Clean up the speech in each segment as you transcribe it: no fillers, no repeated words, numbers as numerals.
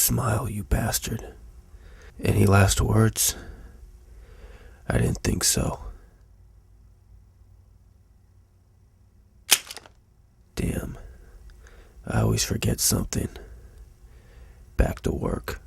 smile, you bastard. Any last words? I didn't think so. Damn. I always forget something. Back to work.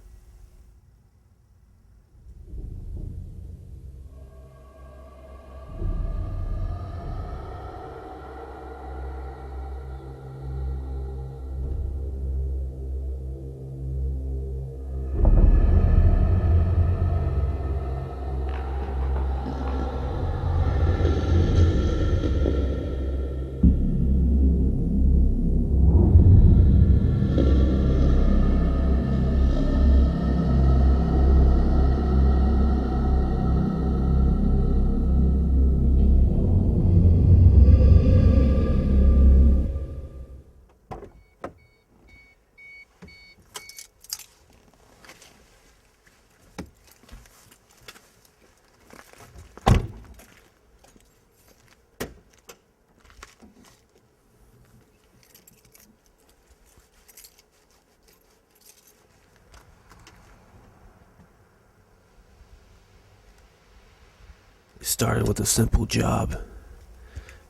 It started with a simple job.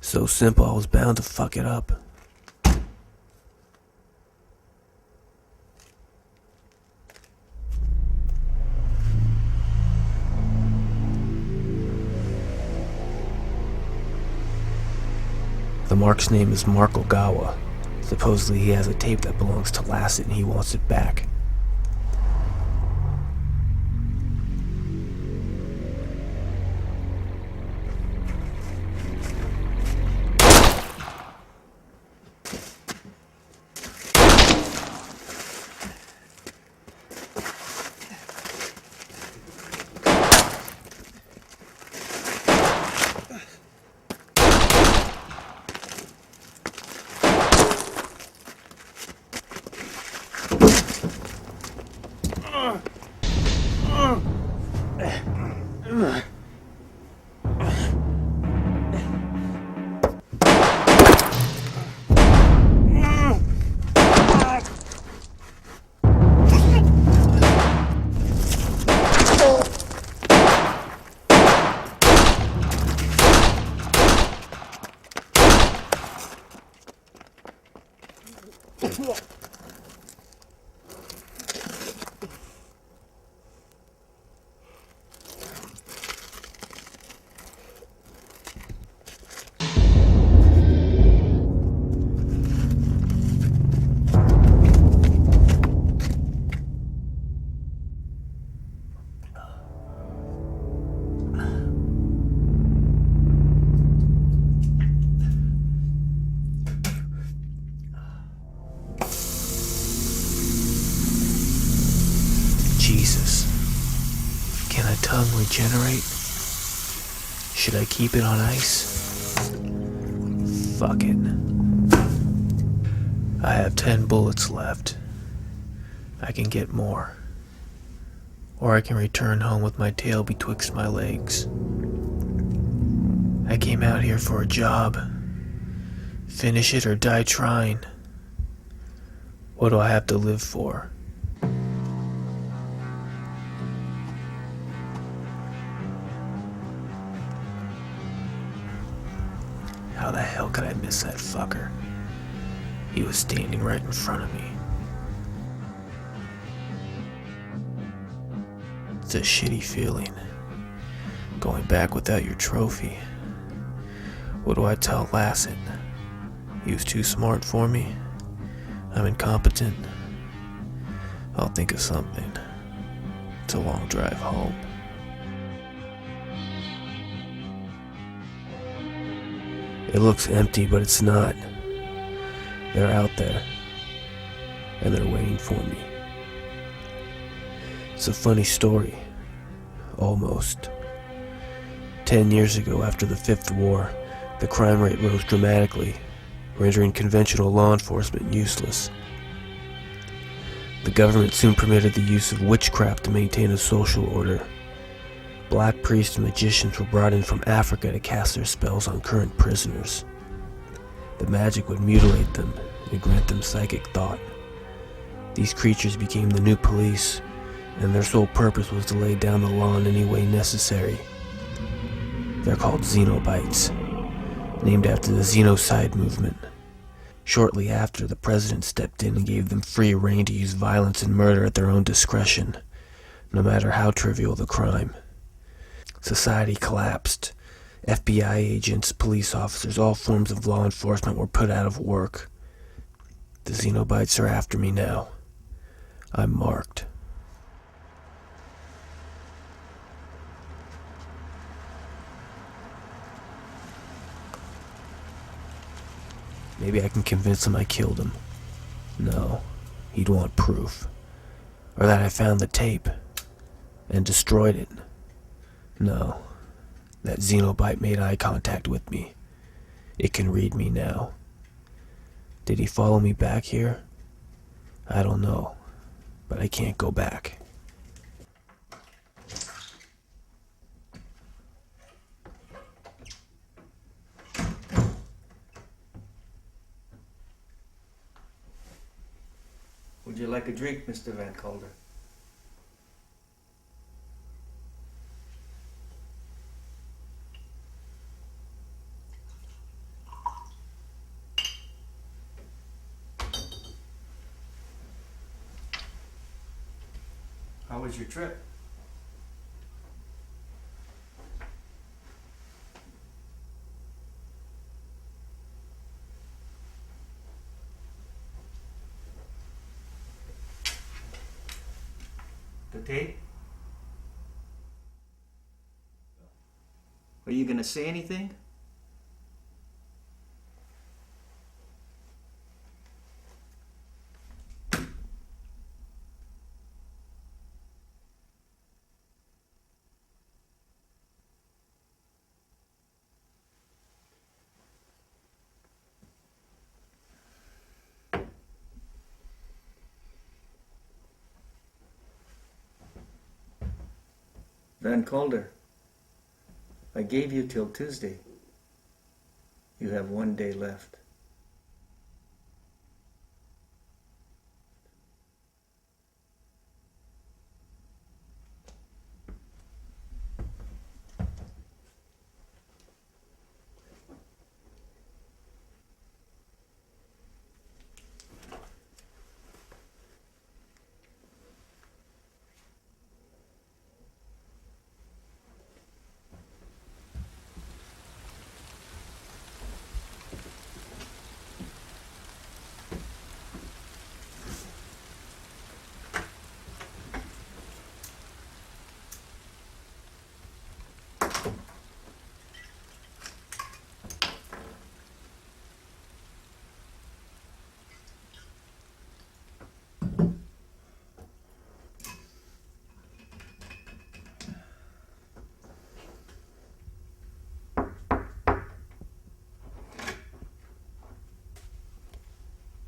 So simple I was bound to fuck it up. The Mark's name is Mark Ogawa. Supposedly he has a tape that belongs to Lassett and he wants it back. Jesus. Can a tongue regenerate? Should I keep it on ice? Fuck it. I have 10 bullets left. I can get more. Or I can return home with my tail betwixt my legs. I came out here for a job. Finish it or die trying. What do I have to live for? How the hell could I miss that fucker? He was standing right in front of me. It's a shitty feeling. Going back without your trophy. What do I tell Lassett? He was too smart for me? I'm incompetent? I'll think of something. It's a long drive home. It looks empty, but it's not. They're out there. And they're waiting for me. It's a funny story. Almost. 10 years ago, after the Fifth War, the crime rate rose dramatically, rendering conventional law enforcement useless. The government soon permitted the use of witchcraft to maintain a social order. Black priests and magicians were brought in from Africa to cast their spells on current prisoners. The magic would mutilate them and grant them psychic thought. These creatures became the new police, and their sole purpose was to lay down the law in any way necessary. They're called Xenobites, named after the Xenocide movement. Shortly after, the president stepped in and gave them free rein to use violence and murder at their own discretion, no matter how trivial the crime. Society collapsed. FBI agents, police officers, all forms of law enforcement were put out of work. The Xenobites are after me now. I'm marked. Maybe I can convince him I killed him. No, he'd want proof. Or that I found the tape and destroyed it. No, that Xenobite made eye contact with me. It can read me now. Did he follow me back here? I don't know, but I can't go back. Would you like a drink, Mr. Van Calder? How was your trip? The tape? Are you gonna say anything? Van Calder, I gave you till Tuesday. You have 1 day left.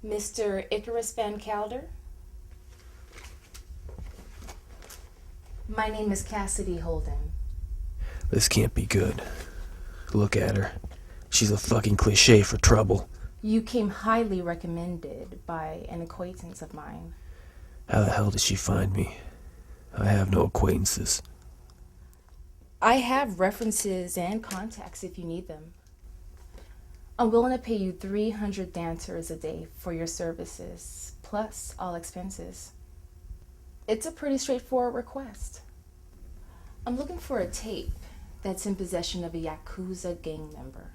Mr. Icarus Van Calder? My name is Cassidy Holden. This can't be good. Look at her. She's a fucking cliche for trouble. You came highly recommended by an acquaintance of mine. How the hell did she find me? I have no acquaintances. I have references and contacts if you need them. I'm willing to pay you 300 dancers a day for your services, plus all expenses. It's a pretty straightforward request. I'm looking for a tape that's in possession of a Yakuza gang member.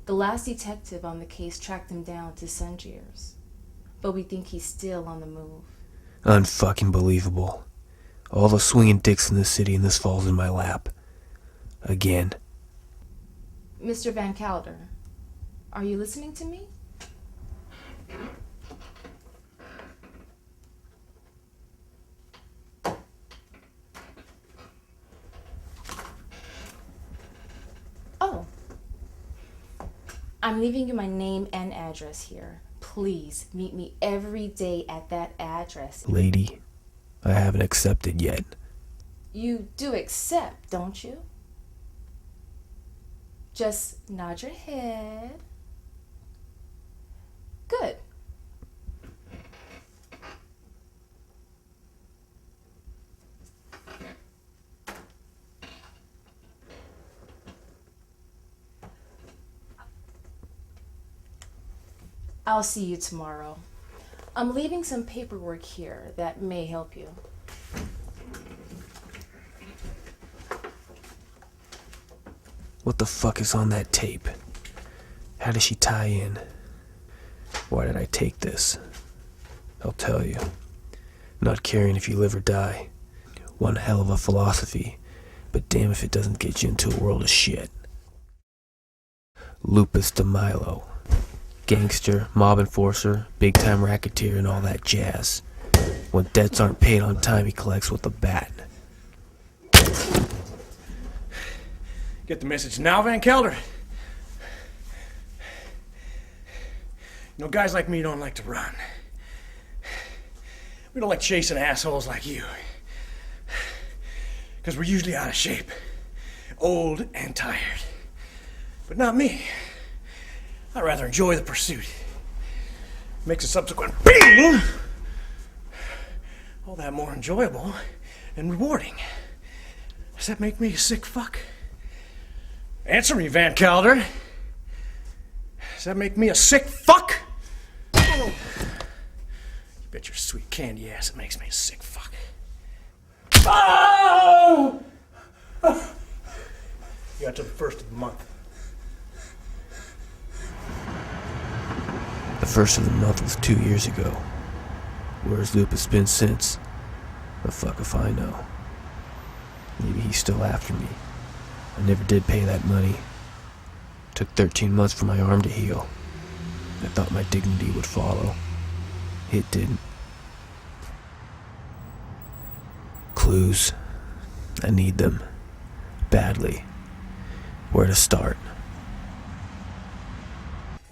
The last detective on the case tracked him down to Sungears, but we think he's still on the move. Unfucking believable. All the swinging dicks in this city and this falls in my lap. Again. Mr. Van Calder, are you listening to me? Oh. I'm leaving you my name and address here. Please meet me every day at that address. Lady, I haven't accepted yet. You do accept, don't you? Just nod your head. Good. I'll see you tomorrow. I'm leaving some paperwork here that may help you. What the fuck is on that tape? How does she tie in? Why did I take this? I'll tell you. Not caring if you live or die. One hell of a philosophy, but damn if it doesn't get you into a world of shit. Lupus DeMilo. Gangster, mob enforcer, big-time racketeer, and all that jazz. When debts aren't paid on time, he collects with a bat. Get the message now, Van Calder? You know, guys like me don't like to run. We don't like chasing assholes like you. Because we're usually out of shape, old and tired. But not me. I'd rather enjoy the pursuit. Makes a subsequent beating all that more enjoyable and rewarding. Does that make me a sick fuck? Answer me, Van Calder. Does that make me a sick fuck? You bet your sweet candy ass it makes me a sick fuck. Oh! You got to the first of the month. The first of the month was 2 years ago. Where's Lupus been since? The fuck if I know. Maybe he's still after me. I never did pay that money. Took 13 months for my arm to heal. I thought my dignity would follow. It didn't. Clues. I need them. Badly. Where to start?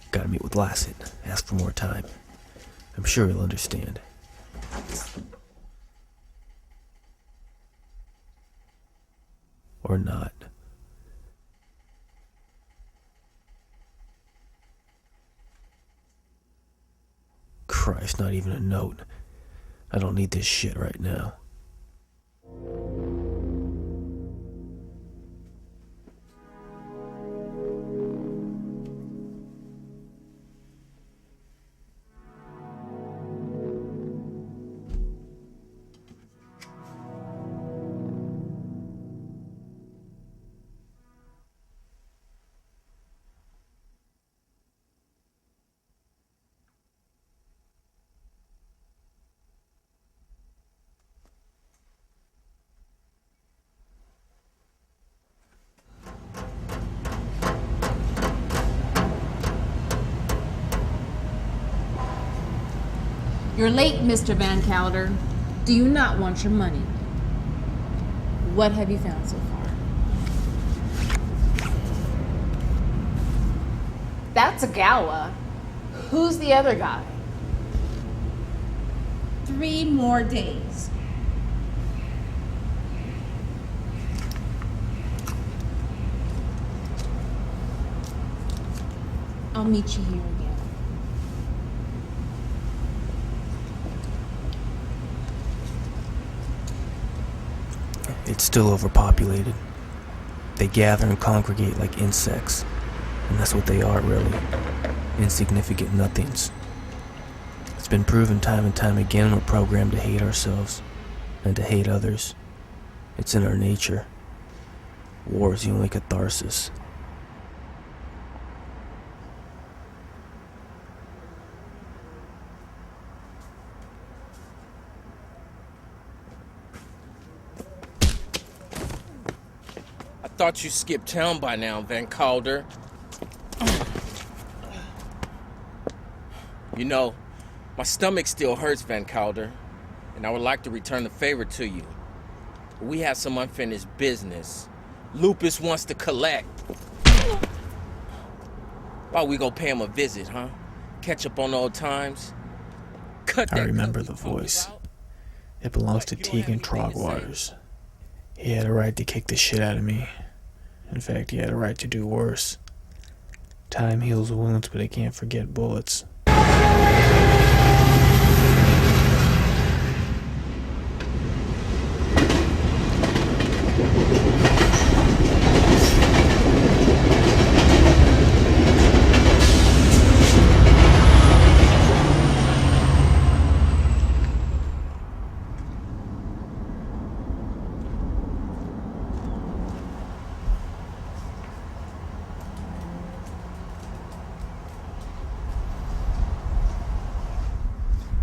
Gotta meet with Lassett. Ask for more time. I'm sure he'll understand. Or not. Christ, not even a note. I don't need this shit right now. You're late, Mr. Van Calder. Do you not want your money? What have you found so far? That's Agawa. Who's the other guy? 3 more days. I'll meet you here again. It's still overpopulated. They gather and congregate like insects. And that's what they are, really. Insignificant nothings. It's been proven time and time again we're programmed to hate ourselves and to hate others. It's in our nature. War is the only catharsis. I thought you skipped town by now, Van Calder. You know, my stomach still hurts, Van Calder, and I would like to return the favor to you. But we have some unfinished business. Lupus wants to collect. Why we go pay him a visit, huh? Catch up on old times? Cut I that remember cut the we talked voice. about. It belongs to You don't have Tegan anything to say? Trogwaters. He had a right to kick the shit out of me. In fact, he had a right to do worse. Time heals wounds, but it can't forget bullets.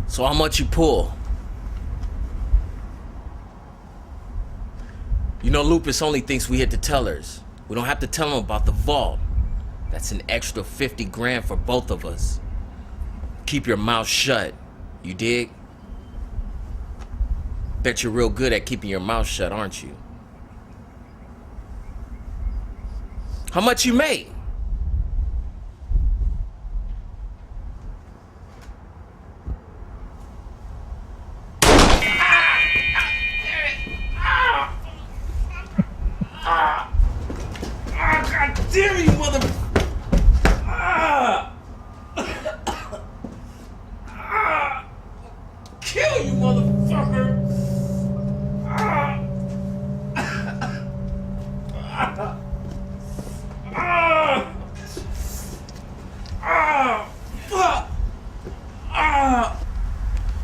So how much you pull? You know, Lupus only thinks we hit the tellers. We don't have to tell him about the vault. That's an extra 50 grand for both of us. Keep your mouth shut, you dig? Bet you're real good at keeping your mouth shut, aren't you? How much you made? God damn you, mother... Kill you, motherfucker!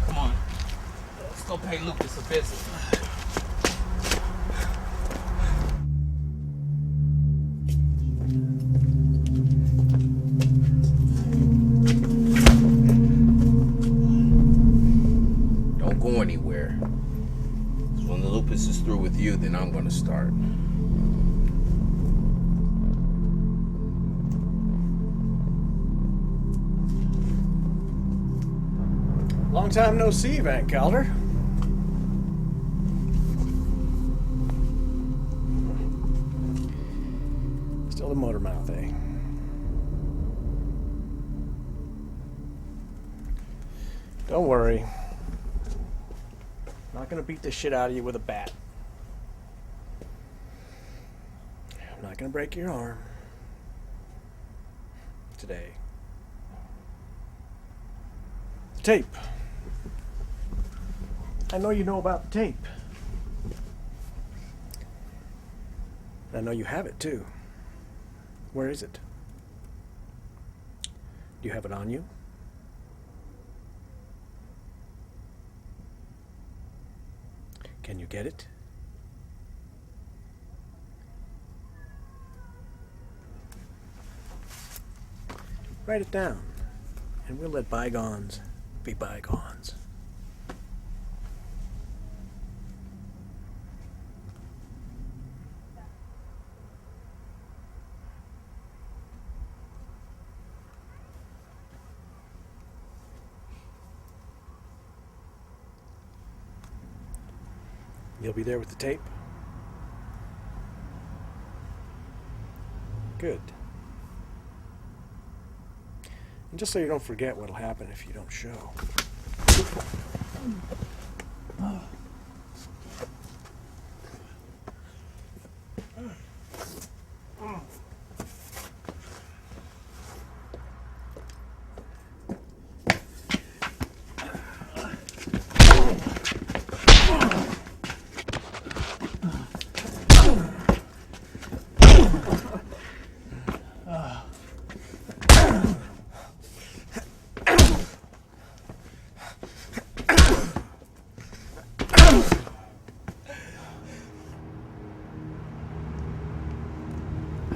Come on. Let's go pay Lucas a visit. Don't go anywhere. 'Cause when the Lupus is through with you, then I'm gonna start. Long time no see, Van Calder. Still the motor mouth, eh? Don't worry. I'm not gonna beat the shit out of you with a bat. I'm not gonna break your arm. Today. Tape. I know you know about the tape. I know you have it too. Where is it? Do you have it on you? Can you get it? Write it down, and we'll let bygones be bygones. You'll be there with the tape? Good. And just so you don't forget what'll happen if you don't show.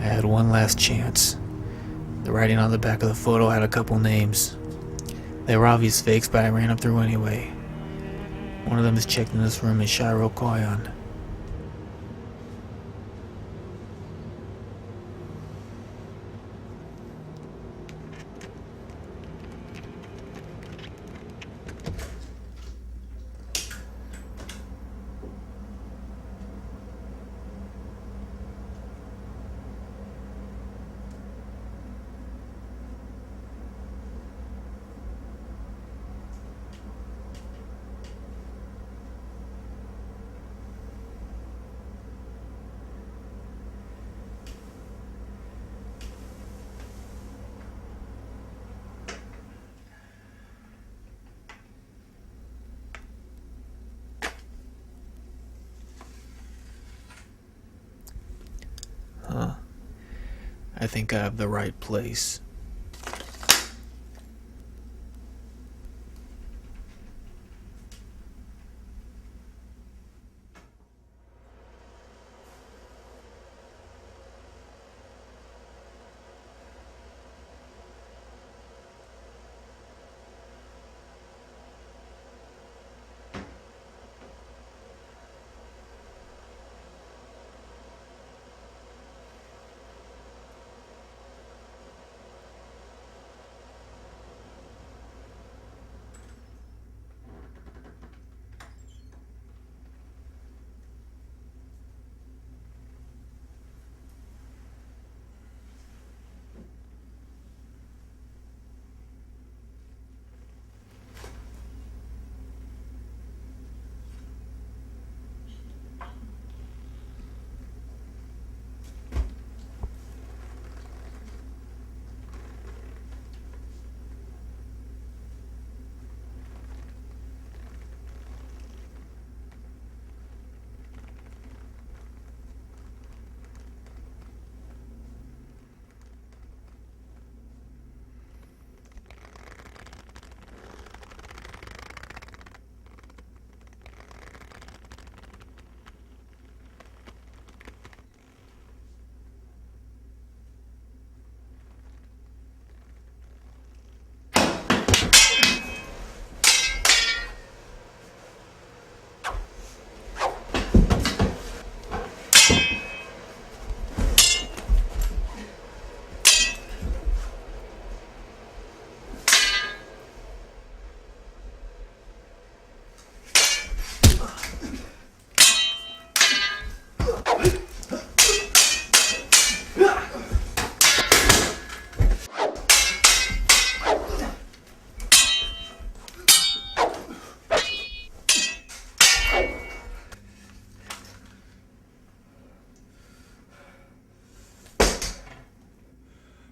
I had one last chance. The writing on the back of the photo had a couple names. They were obvious fakes, but I ran them through anyway. One of them is checked in this room as Shiro Koyan. I think I have the right place.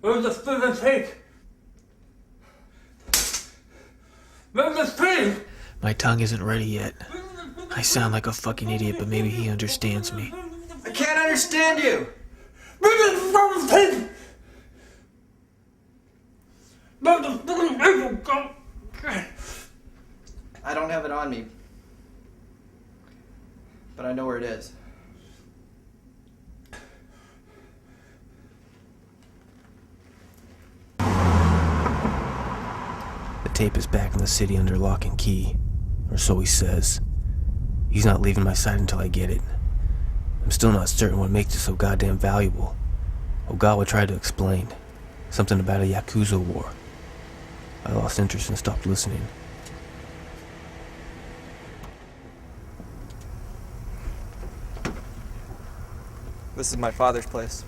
Where's the student tape? Where's the stream? My tongue isn't ready yet. I sound like a fucking idiot, but maybe he understands me. I can't understand you! Where's the student tape? Where's the student tape? I don't have it on me. But I know where it is. The tape is back in the city under lock and key, or so he says. He's not leaving my side until I get it. I'm still not certain what makes it so goddamn valuable. Ogawa tried to explain. Something about a Yakuza war. I lost interest and stopped listening. This is my father's place.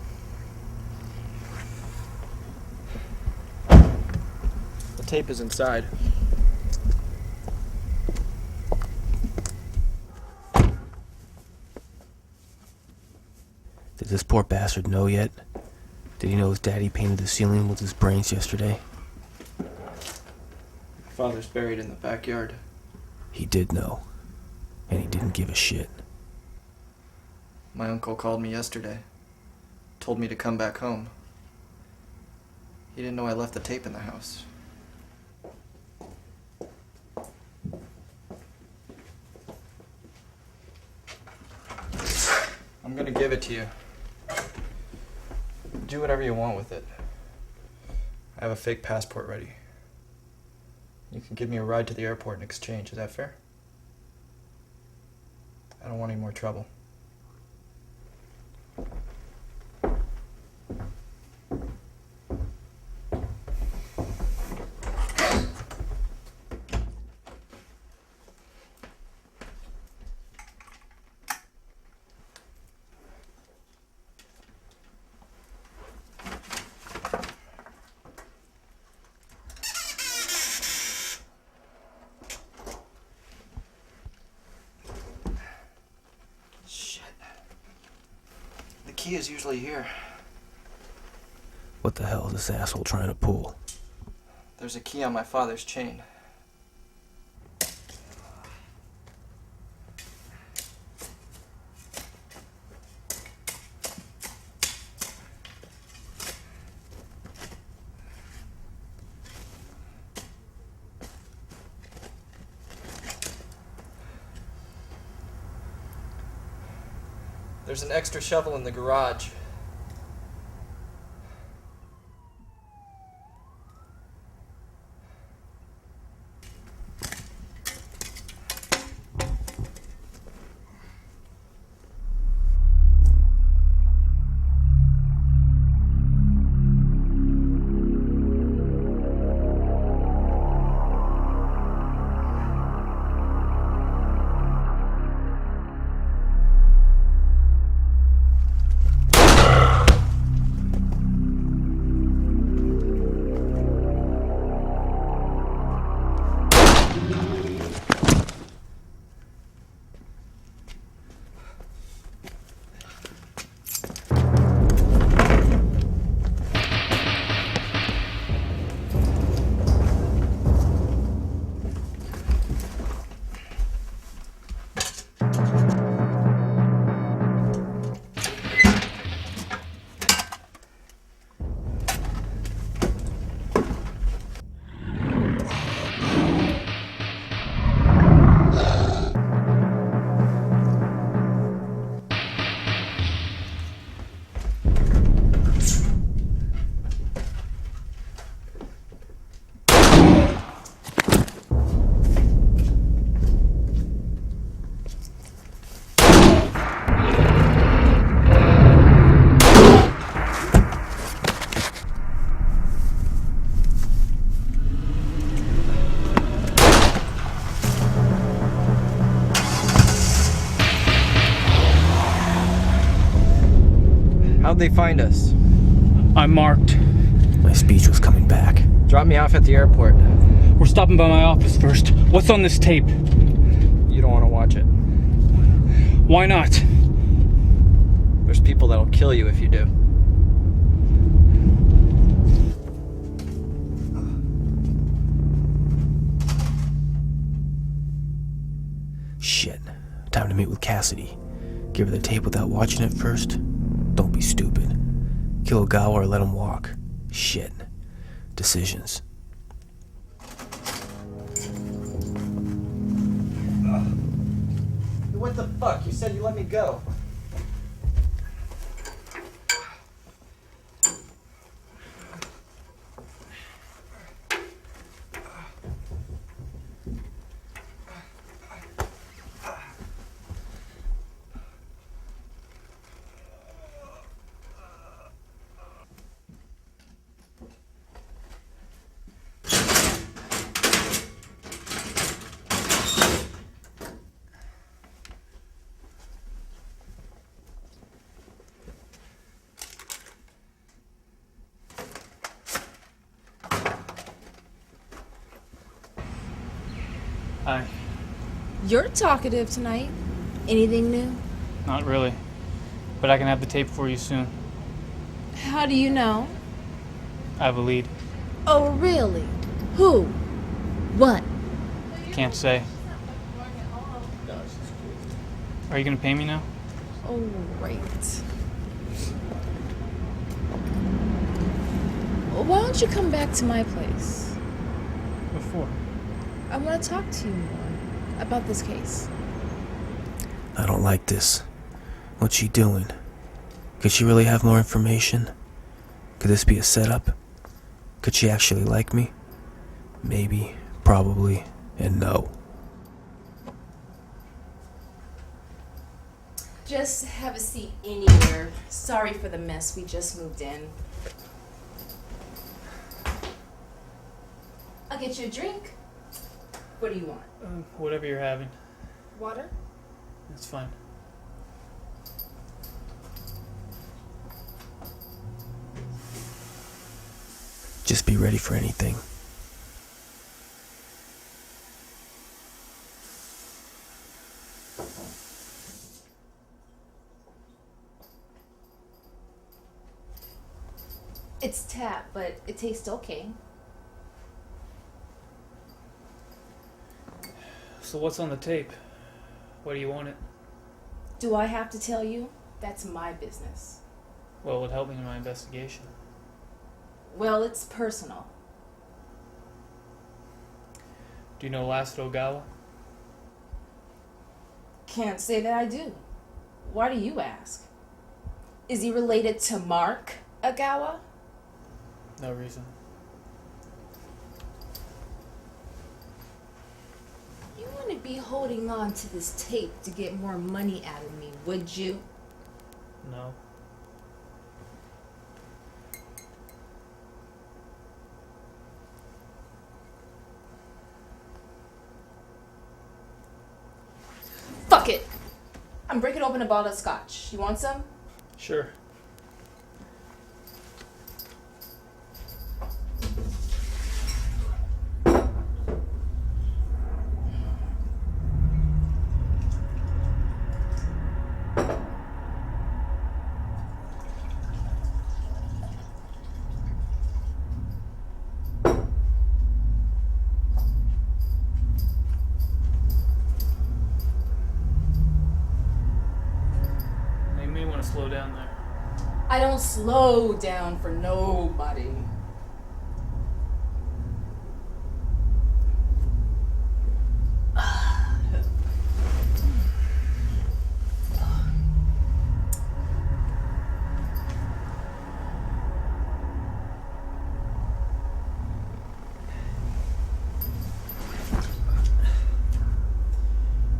The tape is inside. Did this poor bastard know yet? Did he know his daddy painted the ceiling with his brains yesterday? My father's buried in the backyard. He did know. And he didn't give a shit. My uncle called me yesterday. Told me to come back home. He didn't know I left the tape in the house. I'm gonna give it to you. Do whatever you want with it. I have a fake passport ready. You can give me a ride to the airport in exchange. Is that fair? I don't want any more trouble. The key is usually here. What the hell is this asshole trying to pull? There's a key on my father's chain. There's an extra shovel in the garage. How'd they find us? I'm marked. My speech was coming back. Drop me off at the airport. We're stopping by my office first. What's on this tape? You don't want to watch it. Why not? There's people that'll kill you if you do. Shit. Time to meet with Cassidy. Give her the tape without watching it first? Don't be stupid. Kill Ogawa or let him walk? Shit. Decisions. What the fuck? You said you let me go. Hi. You're talkative tonight. Anything new? Not really. But I can have the tape for you soon. How do you know? I have a lead. Oh, really? Who? What? Can't say. Are you gonna pay me now? Oh, right. Why don't you come back to my place? Before. I want to talk to you more about this case. I don't like this. What's she doing? Could she really have more information? Could this be a setup? Could she actually like me? Maybe, probably, and no. Just have a seat anywhere. Sorry for the mess. We just moved in. I'll get you a drink. What do you want? Whatever you're having. Water? That's fine. Just be ready for anything. It's tap, but it tastes okay. So what's on the tape? Why do you want it? Do I have to tell you? That's my business. Well, it would help me in my investigation. Well, it's personal. Do you know Last Ogawa? Can't say that I do. Why do you ask? Is he related to Mark Ogawa? No reason. You wouldn't be holding on to this tape to get more money out of me, would you? No. Fuck it. I'm breaking open a bottle of scotch. You want some? Sure. You may want to slow down there. I don't slow down for nobody.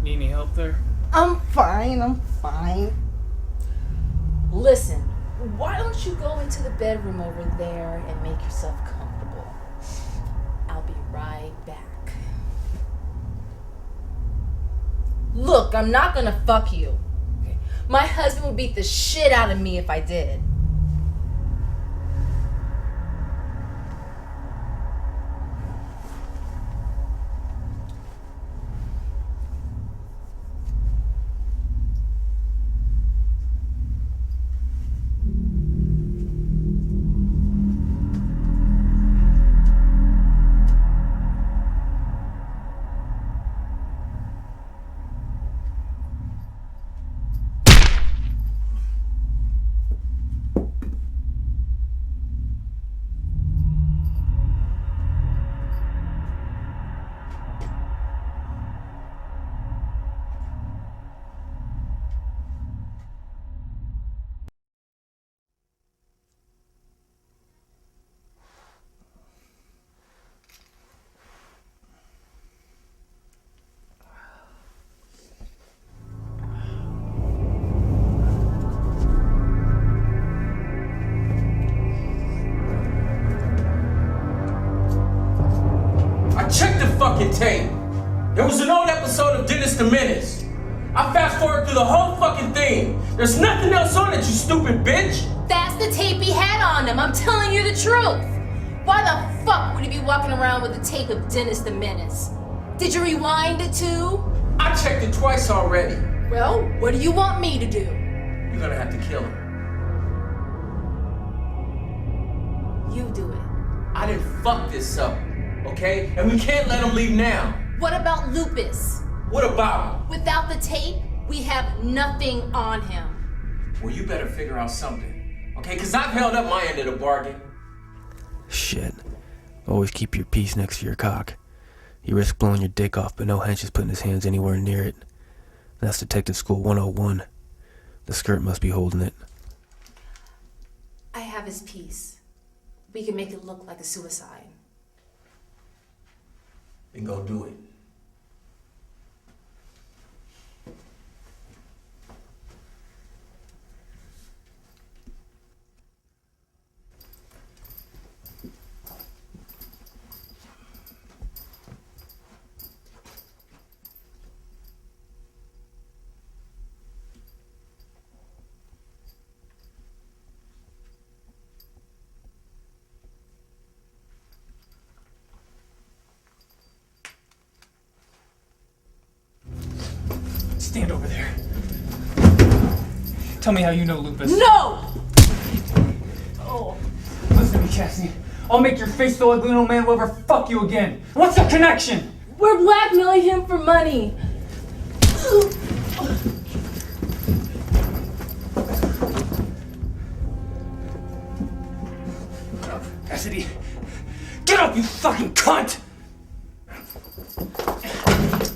Need any help there? I'm fine. Listen, why don't you go into the bedroom over there and make yourself comfortable? I'll be right back. Look, I'm not gonna fuck you. Okay? My husband would beat the shit out of me if I did. tape. There was an old episode of Dennis the Menace. I fast forward through the whole fucking thing. There's nothing else on it, you stupid bitch. That's the tape he had on him. I'm telling you the truth. Why the fuck would he be walking around with a tape of Dennis the Menace? Did you rewind it too? I checked it twice already. Well, what do you want me to do? You're gonna have to kill him. You do it. I didn't fuck this up, okay? And we can't let him leave now. What about Lupus? What about him? Without the tape, we have nothing on him. Well, you better figure out something, okay? Because I've held up my end of the bargain. Shit. Always keep your piece next to your cock. You risk blowing your dick off, but no hench is putting his hands anywhere near it. That's Detective School 101. The skirt must be holding it. I have his piece. We can make it look like a suicide. Then go do it. Stand over there. Tell me how you know Lupus. No! Listen to me, Chastity. I'll make your face so ugly no man will ever fuck you again. What's the connection? We're blackmailing him for money. Cassidy, get up, you fucking cunt!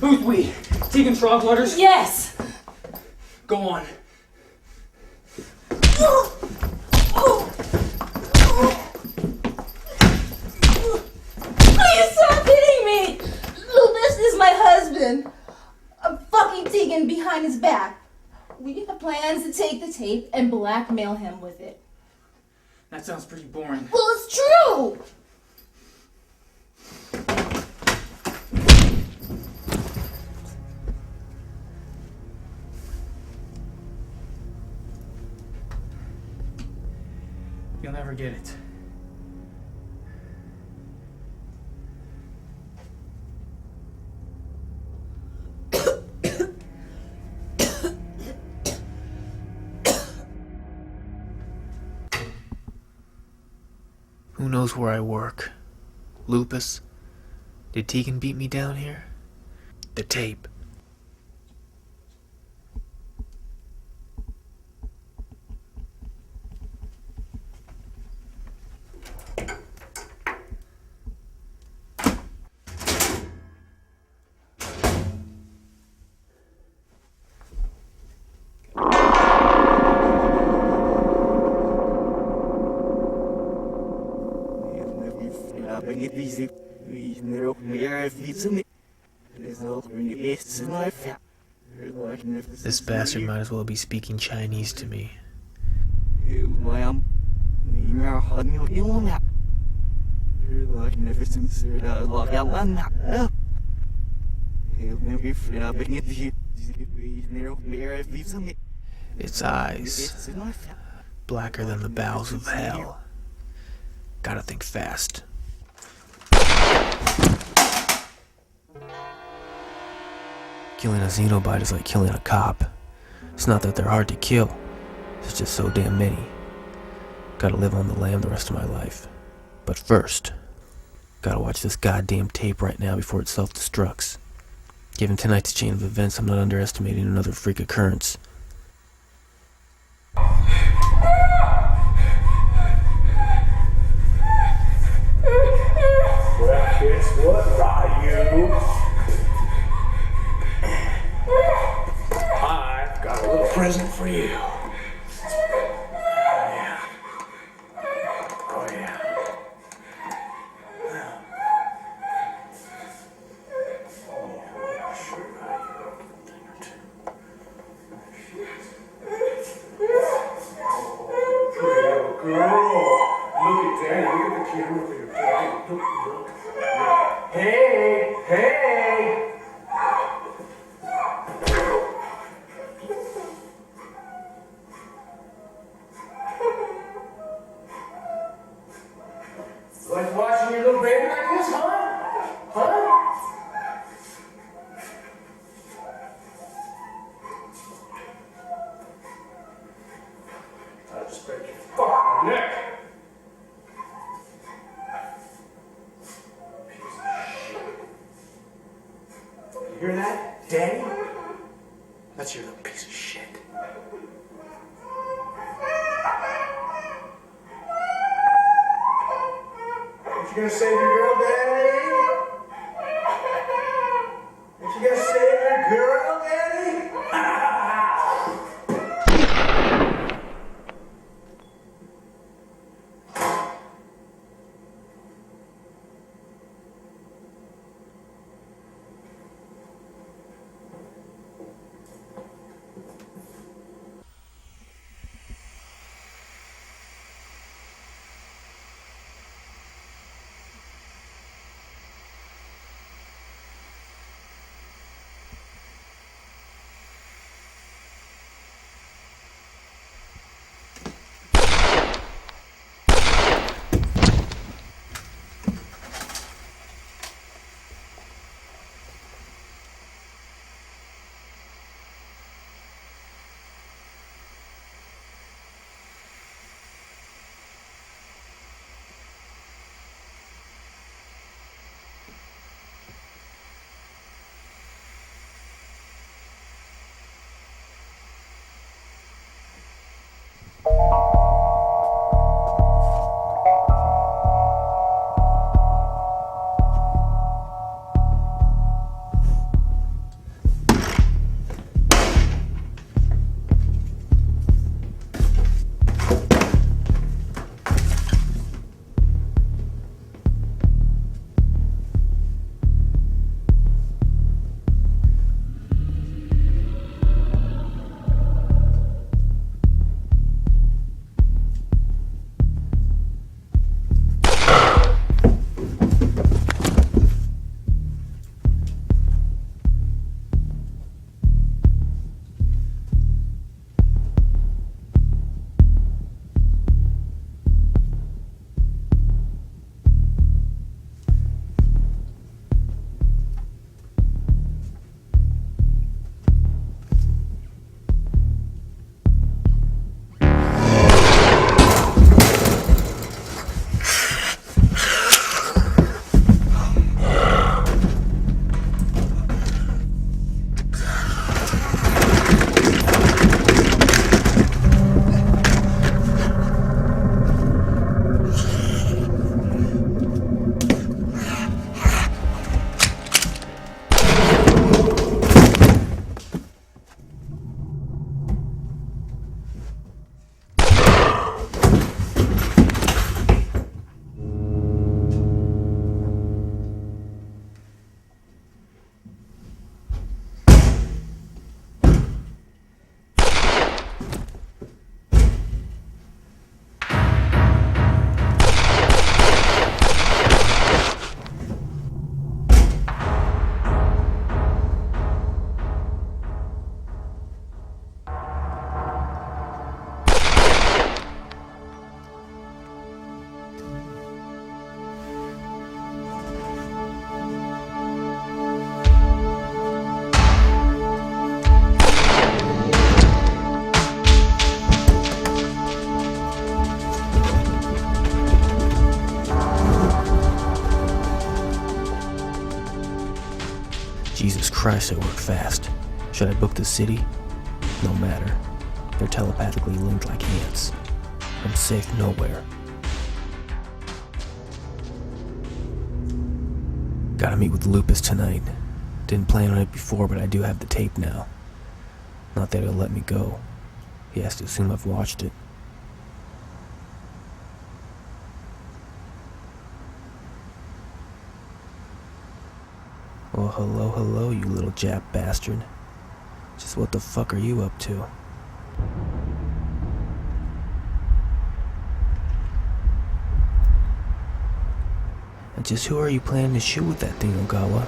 Who's we? Tegan Troglodyers? Yes! Go on. Please stop hitting me! Lupus is my husband. I'm fucking Tegan behind his back. We have plans to take the tape and blackmail him with it. That sounds pretty boring. Well, it's true! You'll never get it. Who knows where I work? Lupus? Did Tegan beat me down here? The tape. This bastard might as well be speaking Chinese to me. Its eyes, blacker than the bowels of hell. Gotta think fast. Killing a Xenobite is like killing a cop. It's not that they're hard to kill. It's just so damn many. Gotta live on the lam the rest of my life. But first, gotta watch this goddamn tape right now before it self-destructs. Given tonight's chain of events, I'm not underestimating another freak occurrence. Well, guess what, Ryu? I've got a little present for you. Yeah. Oh, yeah. Hey, hey! daddy? That's your little piece of shit. Ain't you gonna save your girl, daddy? Ain't you gonna save your girl, daddy? Jesus Christ, I work fast. Should I book the city? No matter. They're telepathically linked like ants. I'm safe nowhere. Gotta meet with Lupus tonight. Didn't plan on it before, but I do have the tape now. Not that he'll let me go. He has to assume I've watched it. Well, hello, you little Jap bastard. Just what the fuck are you up to? And just who are you planning to shoot with that thing, Ogawa?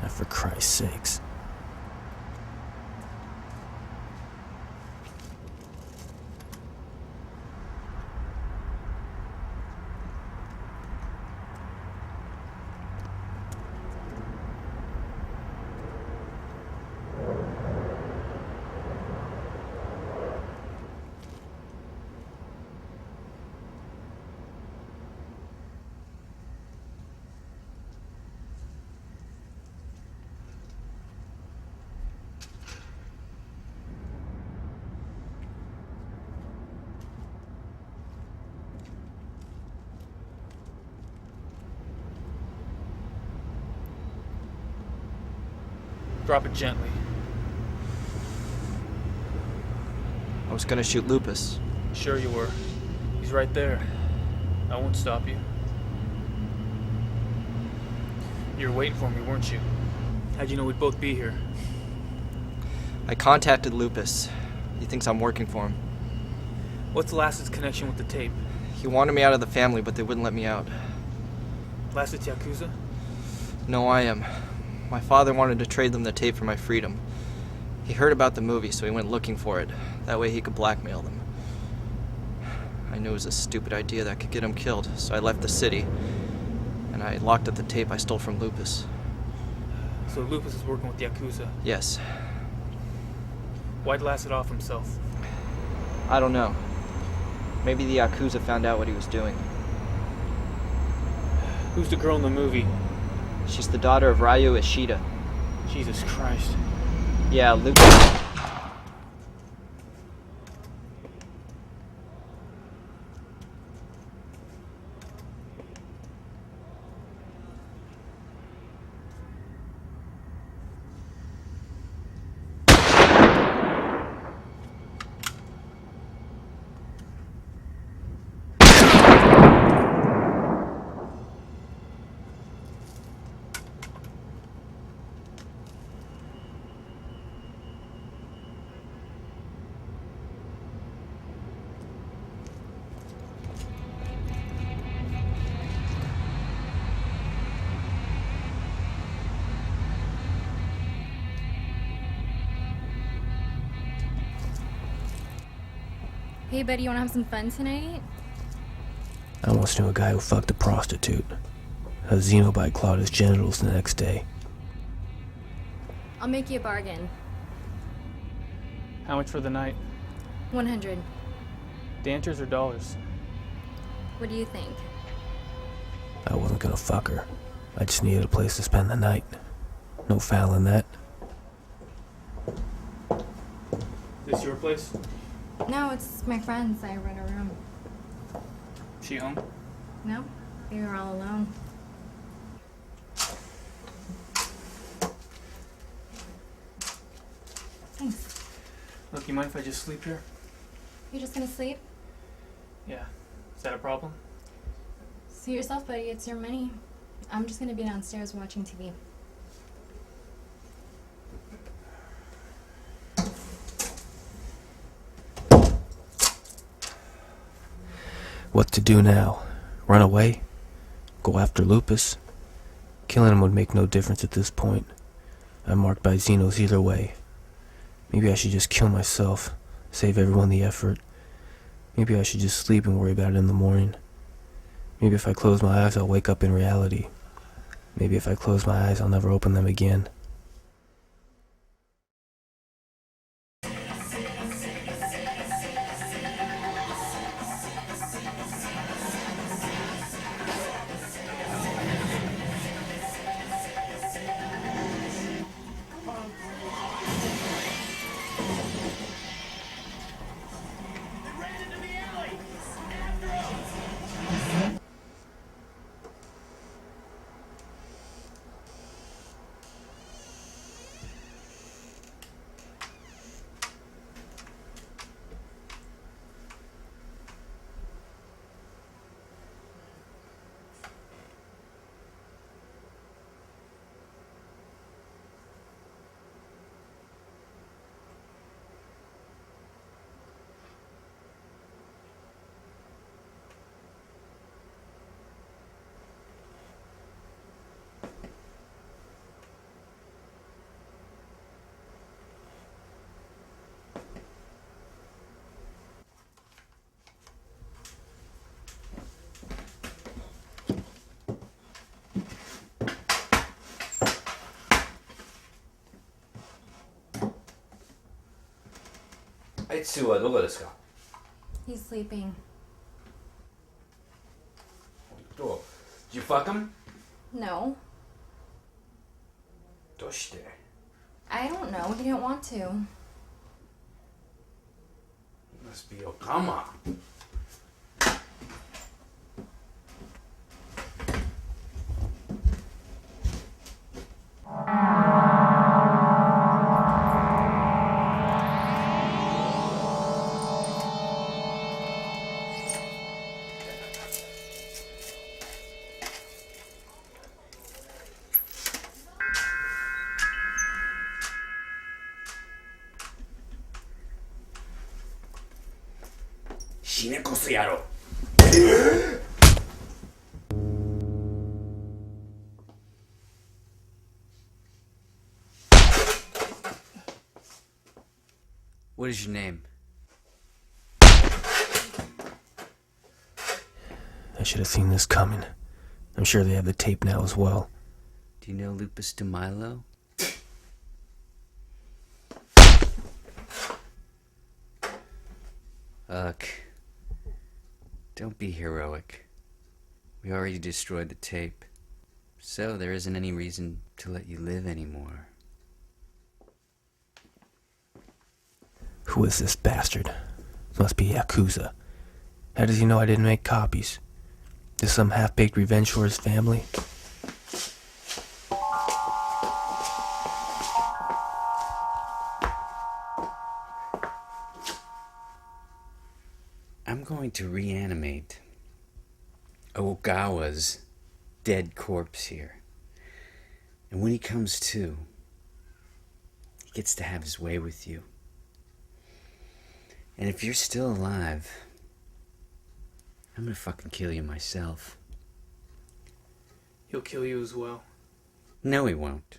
For Christ's sakes. Drop it gently. I was gonna shoot Lupus. Sure you were. He's right there. I won't stop you. You were waiting for me, weren't you? How'd you know we'd both be here? I contacted Lupus. He thinks I'm working for him. What's Lass's connection with the tape? He wanted me out of the family, but they wouldn't let me out. Lass's Yakuza? No, I am. My father wanted to trade them the tape for my freedom. He heard about the movie, so he went looking for it. That way he could blackmail them. I knew it was a stupid idea that could get him killed, so I left the city. And I locked up the tape I stole from Lupus. So Lupus is working with Yakuza? Yes. Why'd Lass off himself? I don't know. Maybe the Yakuza found out what he was doing. Who's the girl in the movie? She's the daughter of Ryu Ishida. Jesus Christ. Yeah, Lupus... Hey, buddy, you wanna have some fun tonight? I once knew a guy who fucked a prostitute. A Xenobite clawed his genitals the next day. I'll make you a bargain. How much for the night? 100. Danters or dollars? What do you think? I wasn't gonna fuck her. I just needed a place to spend the night. No foul in that. This your place? No, it's my friend's. I rent a room. She home? No, they were all alone. Thanks. Look, you mind if I just sleep here? You just gonna sleep? Yeah. Is that a problem? Suit yourself, buddy. It's your money. I'm just gonna be downstairs watching TV. What to do now? Run away? Go after Lupus? Killing him would make no difference at this point. I'm marked by Xenos either way. Maybe I should just kill myself, save everyone the effort. Maybe I should just sleep and worry about it in the morning. Maybe if I close my eyes, I'll wake up in reality. Maybe if I close my eyes, I'll never open them again. He's sleeping. Did you fuck him? No. I don't know. He didn't want to. Must be Okama. クソ野郎。What is your name? I should have seen this coming. I'm sure they have the tape now as well. Do you know Lupus DeMilo? Look, don't be heroic. We already destroyed the tape, so there isn't any reason to let you live anymore. Who is this bastard? Must be Yakuza. How does he know I didn't make copies? Is some half-baked revenge for his family? I'm going to reanimate Ogawa's dead corpse here. And when he comes to, he gets to have his way with you. And if you're still alive, I'm gonna fucking kill you myself. He'll kill you as well. No, he won't.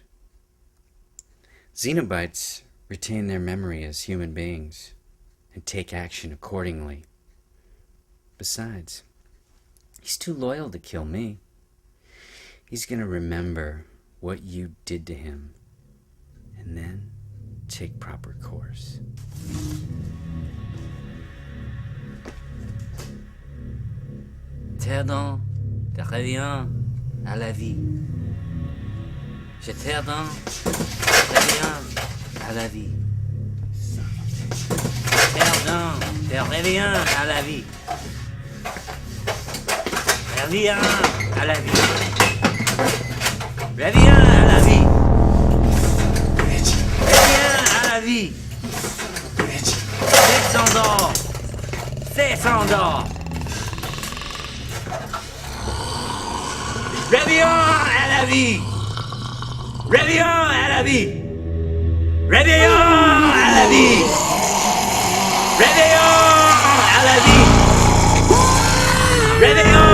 Xenobites retain their memory as human beings and take action accordingly. Besides, he's too loyal to kill me. He's gonna remember what you did to him and then take proper course. Terdon, te reviens à la vie. Je Terdon, te reviens à la vie. Terdon, te reviens à la vie. Reviens à la vie. Reviens à la vie. Reviens à la vie. C'est son d'or. C'est son d'or. Reviens à la vie. Reviens à la vie. Reviens à la vie. Reviens à la vie. Reviens.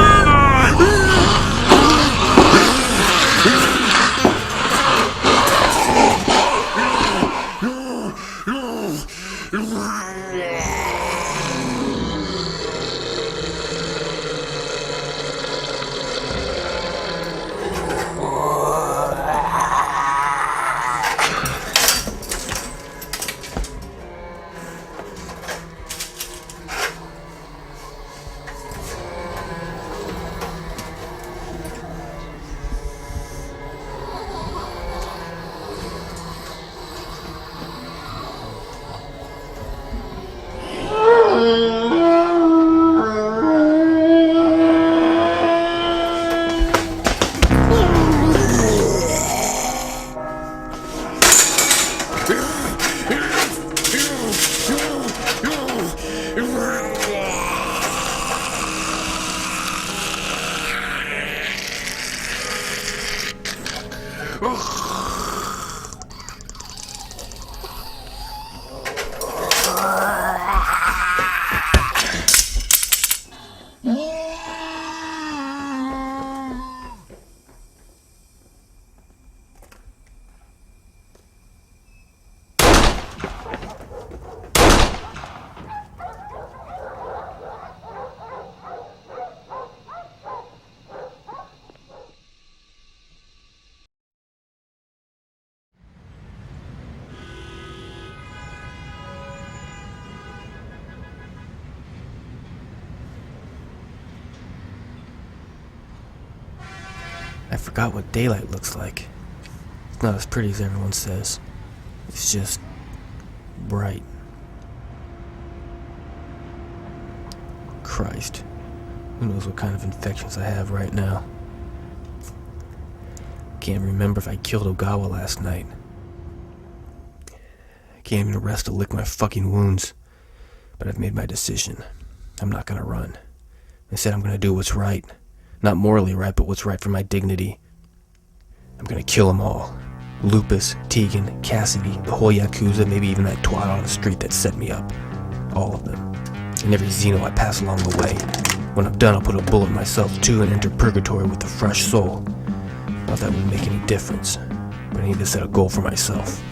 I forgot what daylight looks like. It's not as pretty as everyone says. It's just bright. Christ. Who knows what kind of infections I have right now. Can't remember if I killed Ogawa last night. I can't even rest to lick my fucking wounds. But I've made my decision. I'm not gonna run. I said I'm gonna do what's right. Not morally right, but what's right for my dignity. I'm gonna kill them all. Lupus, Tegan, Cassidy, the whole Yakuza, maybe even that twat on the street that set me up. All of them. and every Xeno I pass along the way. When I'm done, I'll put a bullet in myself too and enter purgatory with a fresh soul. Not that would make any difference, but I need to set a goal for myself.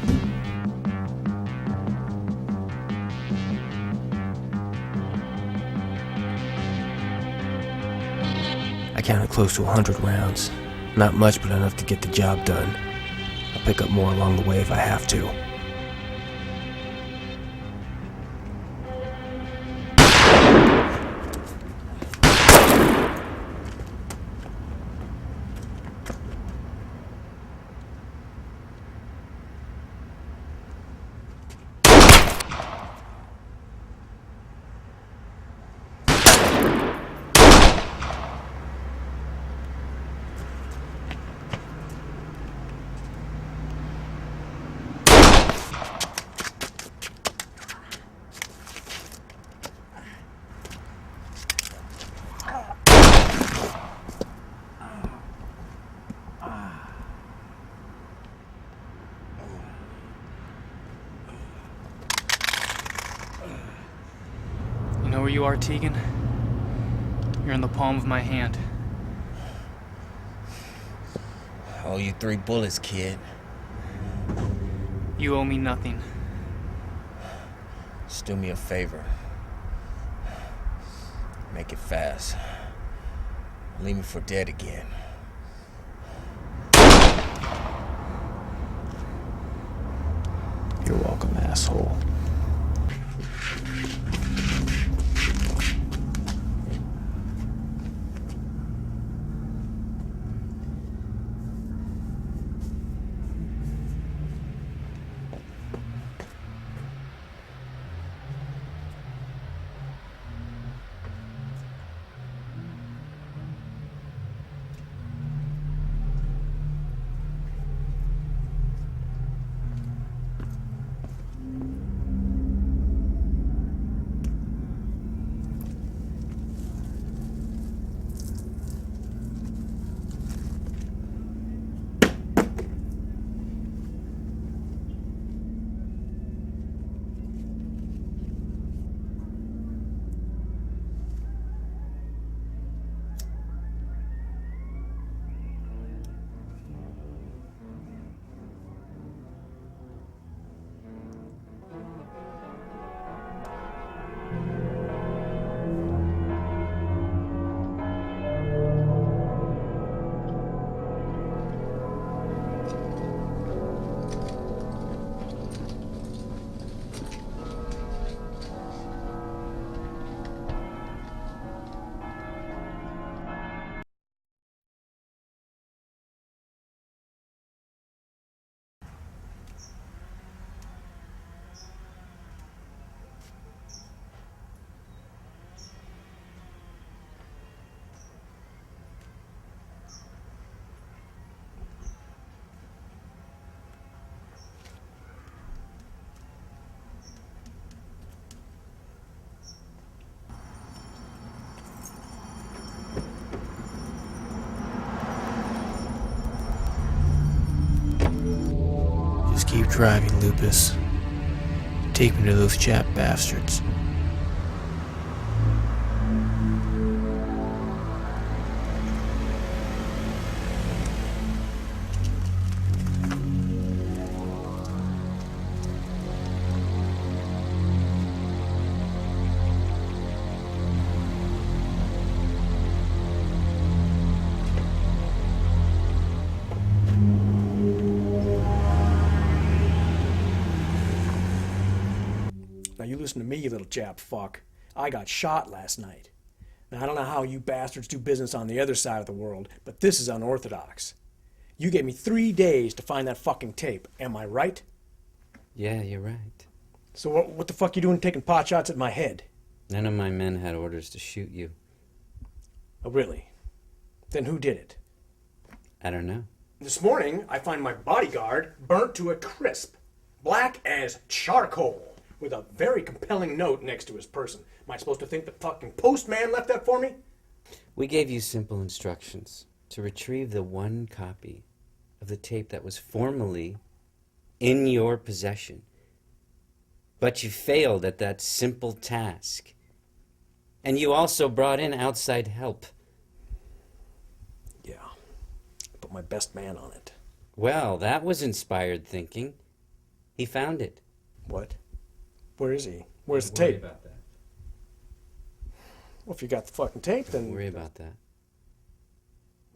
I counted close to 100 rounds. Not much, but enough to get the job done. I'll pick up more along the way if I have to. You know where you are, Tegan? You're in the palm of my hand. I owe you 3 bullets, kid. You owe me nothing. Just do me a favor. Make it fast. Leave me for dead again. You're welcome, asshole. Just keep driving, Lupus. Take me to those Jap bastards. Now you listen to me, you little Jap fuck. I got shot last night. Now I don't know how you bastards do business on the other side of the world, but this is unorthodox. You gave me 3 days to find that fucking tape. Am I right? Yeah, you're right. So what the fuck you doing taking pot shots at my head? None of my men had orders to shoot you. Oh, really? Then who did it? I don't know. This morning, I find my bodyguard burnt to a crisp, black as charcoal, with a very compelling note next to his person. Am I supposed to think the fucking postman left that for me? We gave you simple instructions to retrieve the one copy of the tape that was formerly in your possession. But you failed at that simple task. And you also brought in outside help. Yeah. Put my best man on it. Well, that was inspired thinking. He found it. What? Where is he? Where's the Don't worry tape? about that. Well, if you got the fucking tape, then... Don't worry about that.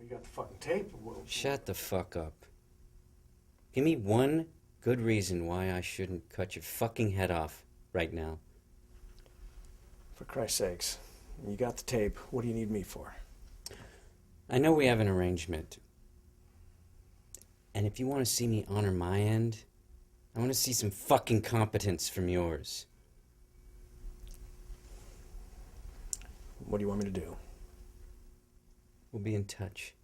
You got the fucking tape? Well, Shut the fuck up. Give me one good reason why I shouldn't cut your fucking head off right now. for Christ's sakes. You got the tape. What do you need me for? I know we have an arrangement. And if you want to see me honor my end, I want to see some fucking competence from yours. What do you want me to do? We'll be in touch.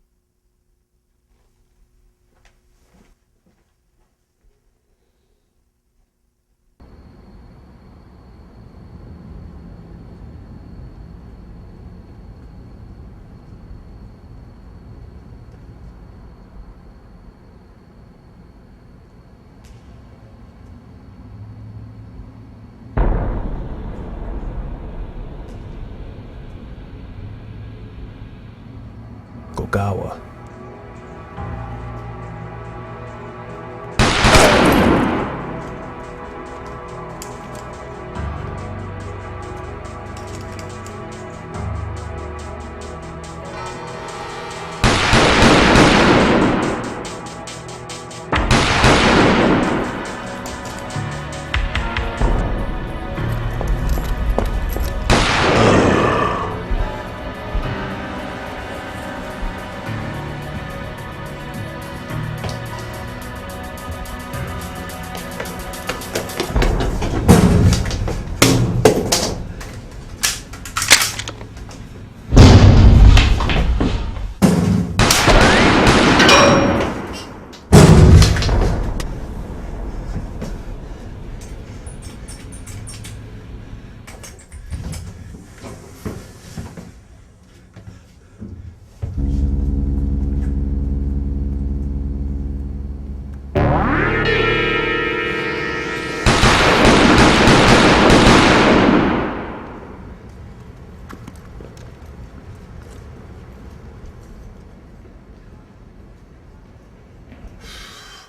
Gogawa.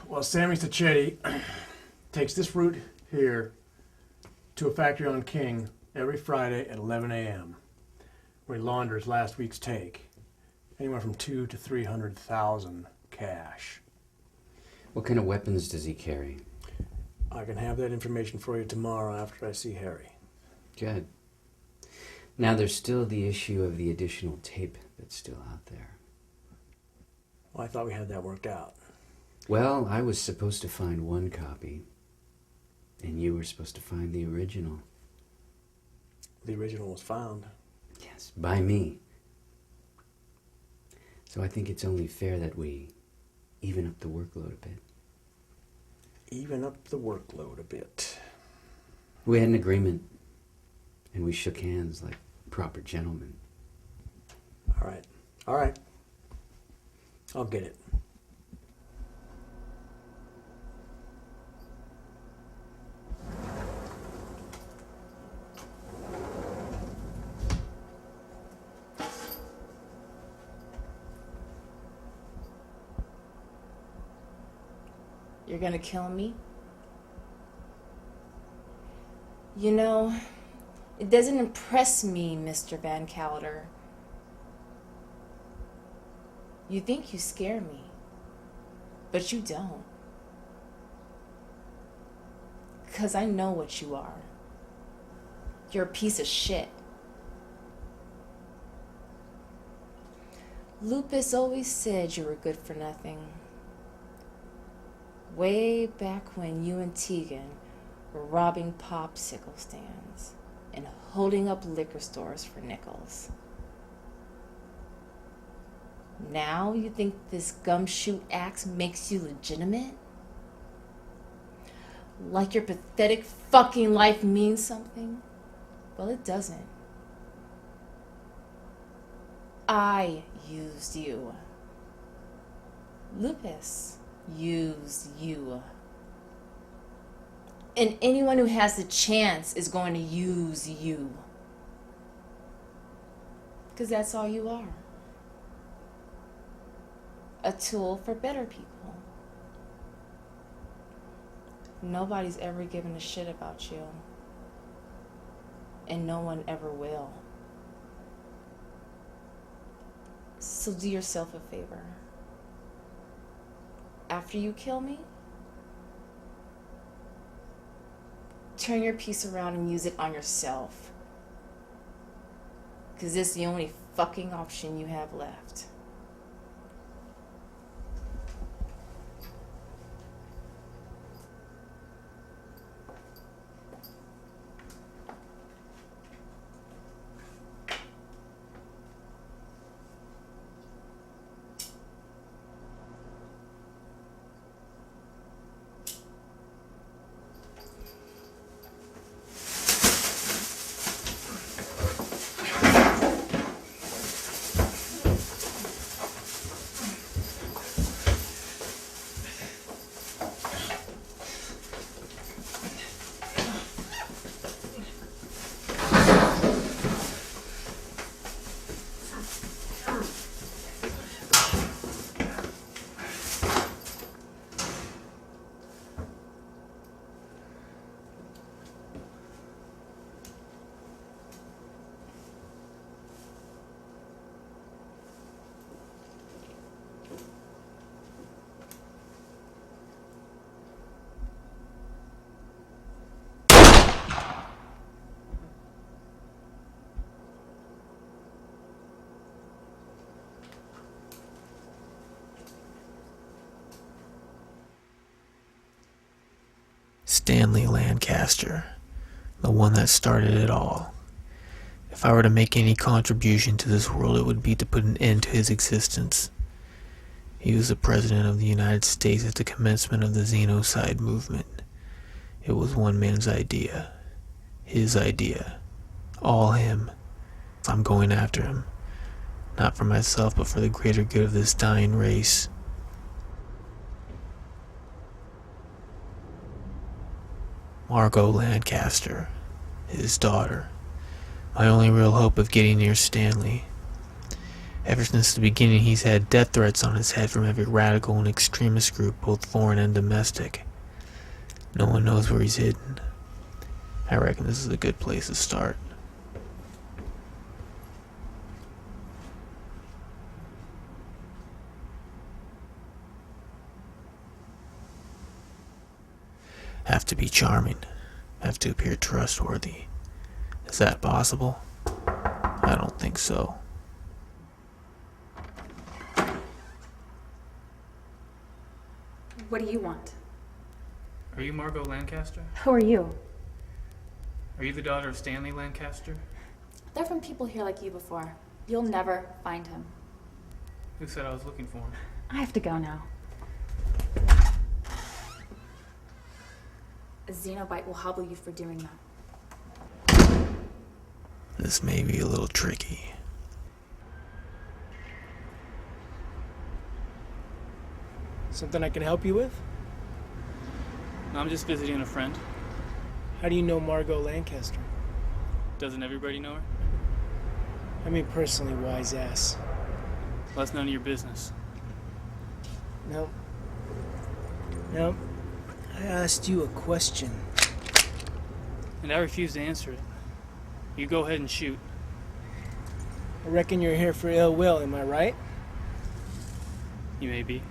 Well, Sammy Sacchetti takes this route here to a factory on King every Friday at 11 a.m. where he launders last week's take. Anywhere from 200,000 to 300,000 cash. What kind of weapons does he carry? I can have that information for you tomorrow after I see Harry. Good. Now there's still the issue of the additional tape that's still out there. Well, I thought we had that worked out. Well, I was supposed to find one copy, and you were supposed to find the original. The original was found. Yes, by me. So I think it's only fair that we even up the workload a bit. Even up the workload a bit. We had an agreement, and we shook hands like proper gentlemen. All right. All right. I'll get it. You're gonna kill me? You know, it doesn't impress me, Mr. Van Calder. You think you scare me, but you don't. 'Cause I know what you are. You're a piece of shit. Lupus always said you were good for nothing. Way back when you and Tegan were robbing popsicle stands and holding up liquor stores for nickels. Now you think this gumshoe act makes you legitimate? Like your pathetic fucking life means something? Well, it doesn't. I used you. Lupus used you. And anyone who has the chance is going to use you. 'Cause that's all you are. A tool for better people. Nobody's ever given a shit about you. And no one ever will. So do yourself a favor. After you kill me, turn your piece around and use it on yourself. 'Cause this is the only fucking option you have left. Stanley Lancaster, the one that started it all. If I were to make any contribution to this world, it would be to put an end to his existence. He was the President of the United States at the commencement of the Xenocide movement. It was one man's idea. His idea. All him. I'm going after him. Not for myself, but for the greater good of this dying race. Margot Lancaster, his daughter. My only real hope of getting near Stanley. Ever since the beginning, he's had death threats on his head from every radical and extremist group, both foreign and domestic. No one knows where he's hidden. I reckon this is a good place to start. Have to be charming. Have to appear trustworthy. Is that possible? I don't think so. What do you want? Are you Margot Lancaster? Who are you? Are you the daughter of Stanley Lancaster? There have been people here like you before. You'll never find him. Who said I was looking for him? I have to go now. A Xenobite will hobble you for doing that. This may be a little tricky. Something I can help you with? No, I'm just visiting a friend. How do you know Margot Lancaster? Doesn't everybody know her? I mean personally, wise ass. Well, that's none of your business. No. No. I asked you a question. And I refuse to answer it. You go ahead and shoot. I reckon you're here for ill will, am I right? You may be.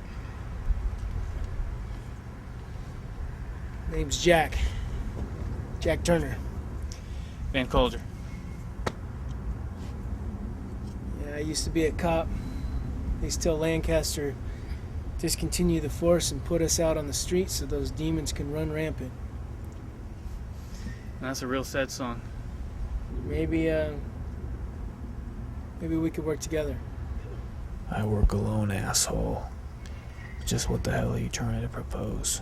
Name's Jack. Jack Turner. Van Calder. Yeah, I used to be a cop. They tell Lancaster discontinue the force and put us out on the streets so those demons can run rampant. That's a real sad song. Maybe we could work together. I work alone, asshole. Just what the hell are you trying to propose?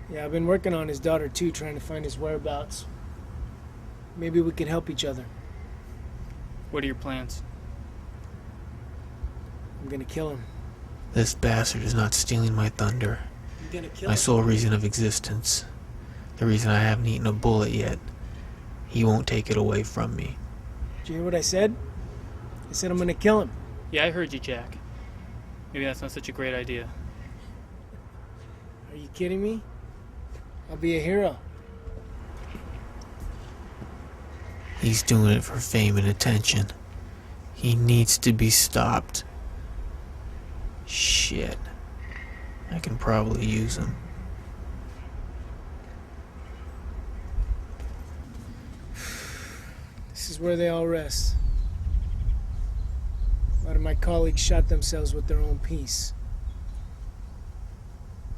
Yeah, I've been working on his daughter too, trying to find his whereabouts. Maybe we can help each other. What are your plans? I'm gonna kill him. This bastard is not stealing my thunder. You're gonna kill My him? sole reason of existence. The reason I haven't eaten a bullet yet. He won't take it away from me. Did you hear what I said? I said I'm gonna kill him. Yeah, I heard you, Jack. Maybe that's not such a great idea. Are you kidding me? I'll be a hero. He's doing it for fame and attention. He needs to be stopped. Shit. I can probably use him. This is where they all rest. A lot of my colleagues shot themselves with their own piece.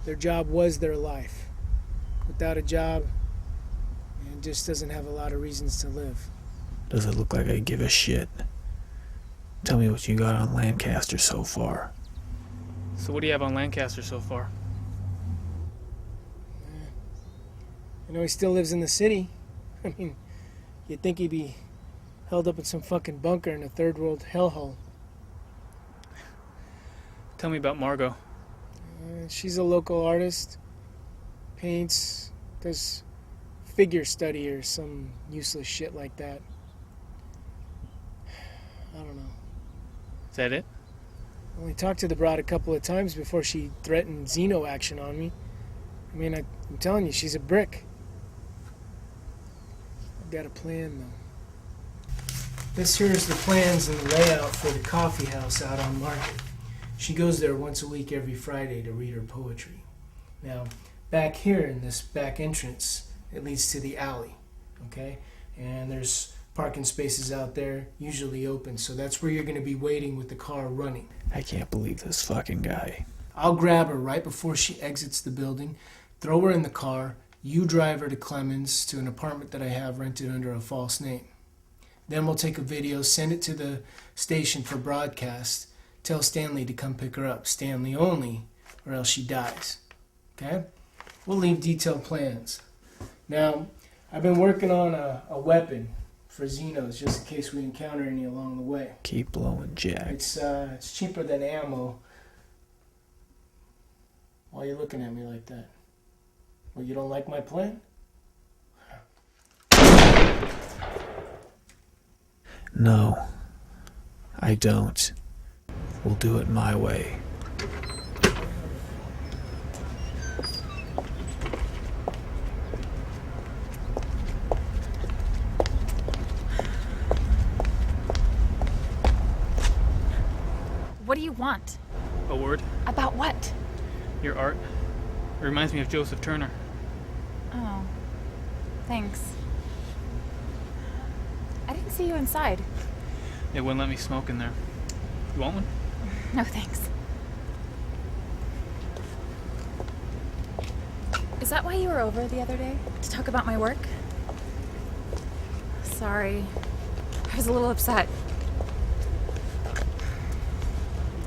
Their job was their life. Without a job, man just doesn't have a lot of reasons to live. Does it look like I give a shit? Tell me what you got on Lancaster so far. So what do you have on Lancaster so far? I know he still lives in the city. I mean, you'd think he'd be held up in some fucking bunker in a third world hellhole. Tell me about Margot. She's a local artist. Paints, does figure study or some useless shit like that. I don't know. Is that it? I only talked to the broad a couple of times before she threatened Xeno action on me. I mean, I'm telling you, she's a brick. I've got a plan, though. This here is the plans and the layout for the coffee house out on Market. She goes there once a week every Friday to read her poetry. Now, back here in this back entrance, it leads to the alley, okay? And there's parking spaces out there, usually open, so that's where you're going to be waiting with the car running. I can't believe this fucking guy. I'll grab her right before she exits the building, throw her in the car, you drive her to Clemens to an apartment that I have rented under a false name. Then we'll take a video, send it to the station for broadcast, tell Stanley to come pick her up, Stanley only, or else she dies. Okay? We'll leave detailed plans. Now, I've been working on a weapon for Xenos, just in case we encounter any along the way. Keep blowing, Jack. It's cheaper than ammo. Why are you looking at me like that? Well, you don't like my plan? No, I don't. We'll do it my way. What do you want? A word? About what? Your art. It reminds me of Joseph Turner. Oh, thanks. I didn't see you inside. They wouldn't let me smoke in there. You want one? No, thanks. Is that why you were over the other day? To talk about my work? Sorry. I was a little upset.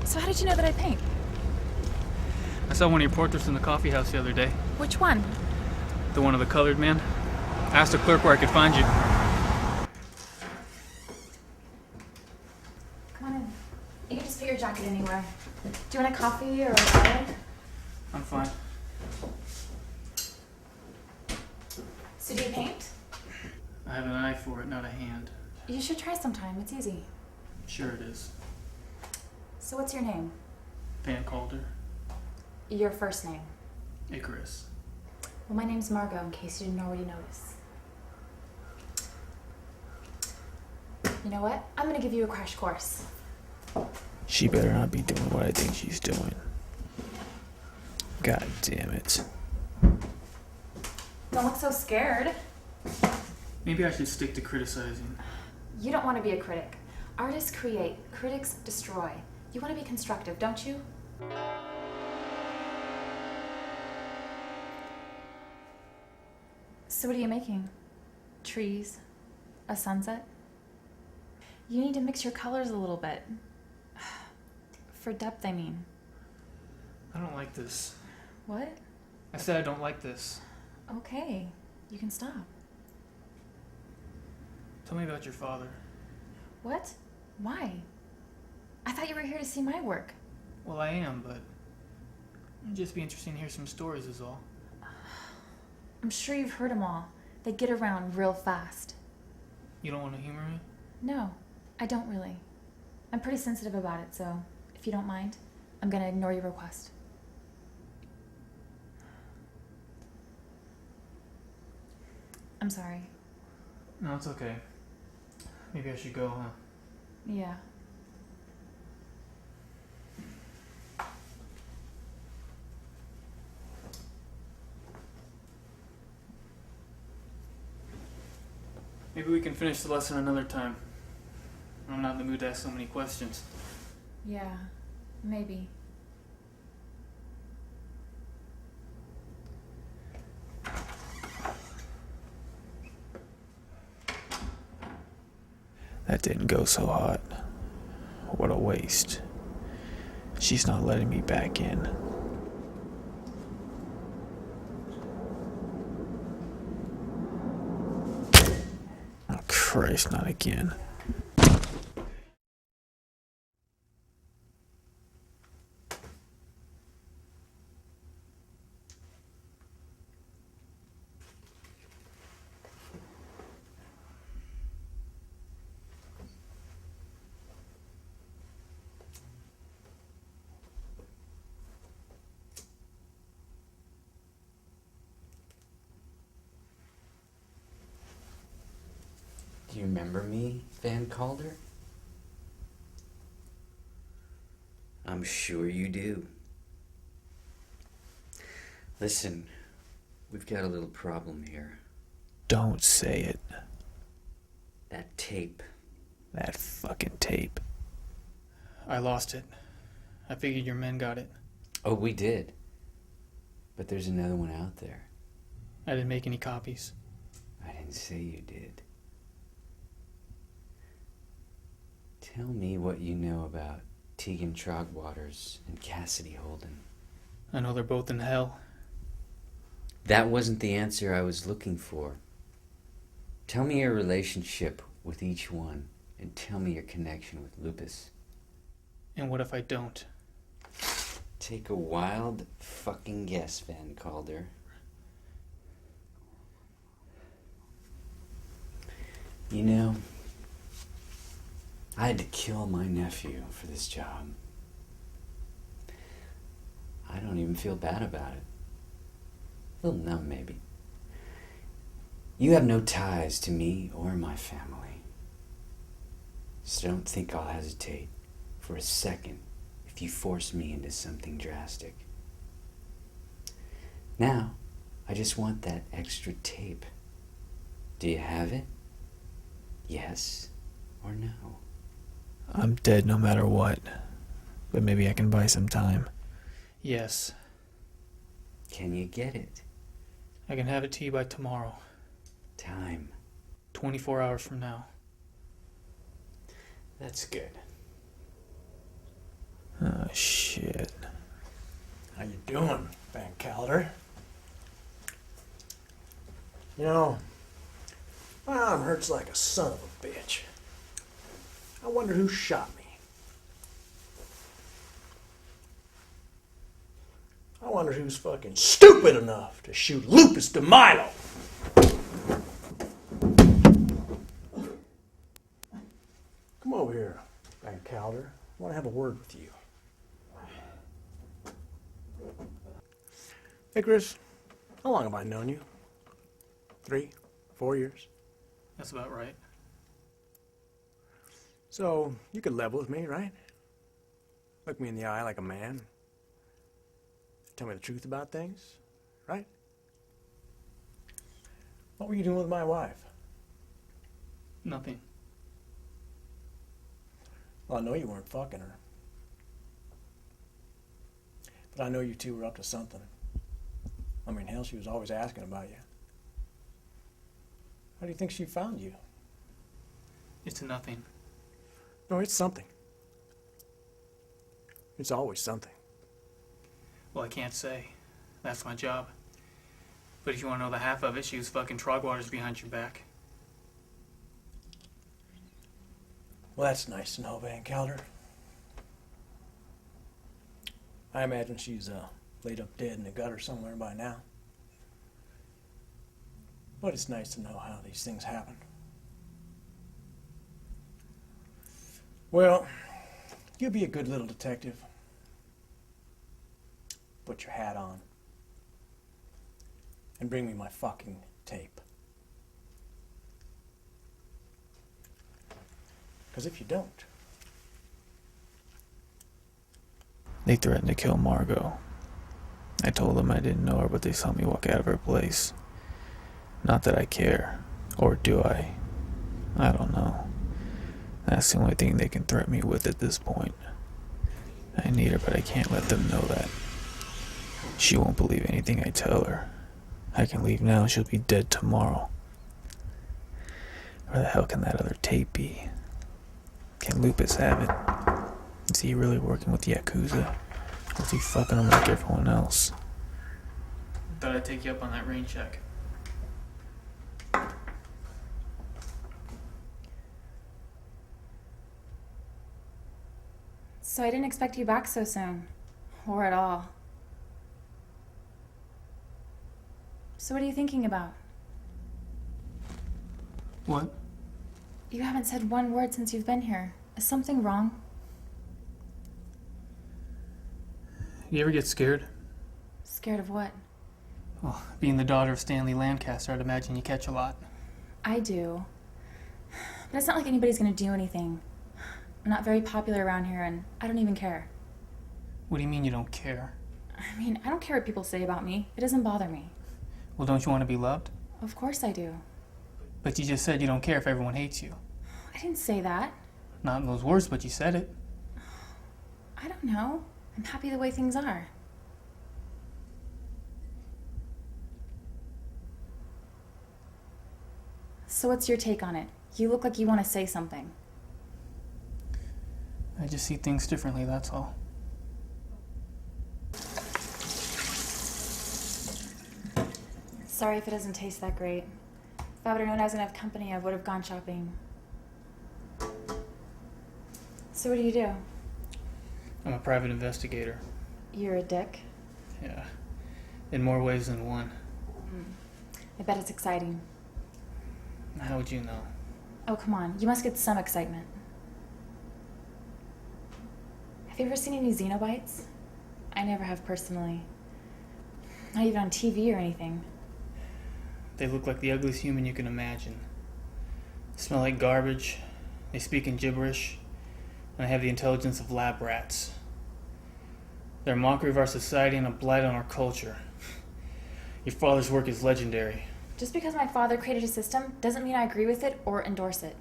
So how did you know that I paint? I saw one of your portraits in the coffee house the other day. Which one? The one of the colored man. I asked the clerk where I could find you. Come on in. You can just put your jacket anywhere. Do you want a coffee or a water? I'm fine. So do you paint? I have an eye for it, not a hand. You should try sometime. It's easy. Sure it is. So what's your name? Van Calder. Your first name? Icarus. Well, my name's Margot, in case you didn't already notice. You know what? I'm gonna give you a crash course. She better not be doing what I think she's doing. God damn it. Don't look so scared. Maybe I should stick to criticizing. You don't want to be a critic. Artists create, critics destroy. You want to be constructive, don't you? So what are you making? Trees? A sunset? You need to mix your colors a little bit. For depth, I mean. I don't like this. What? I said I don't like this. Okay, you can stop. Tell me about your father. What? Why? I thought you were here to see my work. Well, I am, but it'd just be interesting to hear some stories is all. I'm sure you've heard them all. They get around real fast. You don't want to humor me? No, I don't really. I'm pretty sensitive about it, so if you don't mind, I'm gonna ignore your request. I'm sorry. No, it's okay. Maybe I should go, huh? Yeah. Maybe we can finish the lesson another time. I'm not in the mood to ask so many questions. Yeah, maybe. That didn't go so hot. What a waste. She's not letting me back in. Oh, Christ, not again. Do you remember me, Van Calder? I'm sure you do. Listen, we've got a little problem here. Don't say it. That tape. That fucking tape. I lost it. I figured your men got it. Oh, we did. But there's another one out there. I didn't make any copies. I didn't say you did. Tell me what you know about Tegan Trogwaters and Cassidy Holden. I know they're both in hell. That wasn't the answer I was looking for. Tell me your relationship with each one, and tell me your connection with Lupus. And what if I don't? Take a wild fucking guess, Van Calder. You know, I had to kill my nephew for this job. I don't even feel bad about it. A little numb, maybe. You have no ties to me or my family. So don't think I'll hesitate for a second if you force me into something drastic. Now, I just want that extra tape. Do you have it? Yes or no? I'm dead no matter what. But maybe I can buy some time. Yes. Can you get it? I can have it to you by tomorrow. Time. 24 hours from now. That's good. Oh, shit. How you doing, Van Calder? You know, my arm hurts like a son of a bitch. I wonder who shot me. I wonder who's fucking stupid enough to shoot Lupus DeMilo. Come over here, Van Calder. I want to have a word with you. Icarus, how long have I known you? 3, 4 years? That's about right. So, you could level with me, right? Look me in the eye like a man. Tell me the truth about things, right? What were you doing with my wife? Nothing. Well, I know you weren't fucking her. But I know you two were up to something. I mean, hell, she was always asking about you. How do you think she found you? It's nothing. No, it's something. It's always something. Well, I can't say. That's my job. But if you want to know the half of it, she was fucking Trogwaters behind your back. Well, that's nice to know, Van Calder. I imagine she's laid up dead in the gutter somewhere by now. But it's nice to know how these things happen. Well, You be a good little detective. Put your hat on. And bring me my fucking tape. Because if you don't... They threatened to kill Margot. I told them I didn't know her, but they saw me walk out of her place. Not that I care. Or do I? I don't know. That's the only thing they can threaten me with at this point. I need her, but I can't let them know that. She won't believe anything I tell her. I can leave now and she'll be dead tomorrow. Where the hell can that other tape be? Can Lupus have it? Is he really working with the Yakuza? Or is he fucking them like everyone else? Thought I'd take you up on that rain check. So I didn't expect you back so soon. Or at all. So what are you thinking about? What? You haven't said one word since you've been here. Is something wrong? You ever get scared? Scared of what? Well, being the daughter of Stanley Lancaster, I'd imagine you catch a lot. I do. But it's not like anybody's gonna do anything. I'm not very popular around here, and I don't even care. What do you mean you don't care? I mean, I don't care what people say about me. It doesn't bother me. Well, don't you want to be loved? Of course I do. But you just said you don't care if everyone hates you. I didn't say that. Not in those words, but you said it. I don't know. I'm happy the way things are. So what's your take on it? You look like you want to say something. I just see things differently, that's all. Sorry if it doesn't taste that great. If I would have known I was gonna have company, I would have gone shopping. So what do you do? I'm a private investigator. You're a dick. Yeah. In more ways than one. I bet it's exciting. How would you know? Oh, come on. You must get some excitement. Have you ever seen any Xenobites? I never have personally. Not even on TV or anything. They look like the ugliest human you can imagine. Smell like garbage. They speak in gibberish. And they have the intelligence of lab rats. They're a mockery of our society and a blight on our culture. Your father's work is legendary. Just because my father created a system doesn't mean I agree with it or endorse it.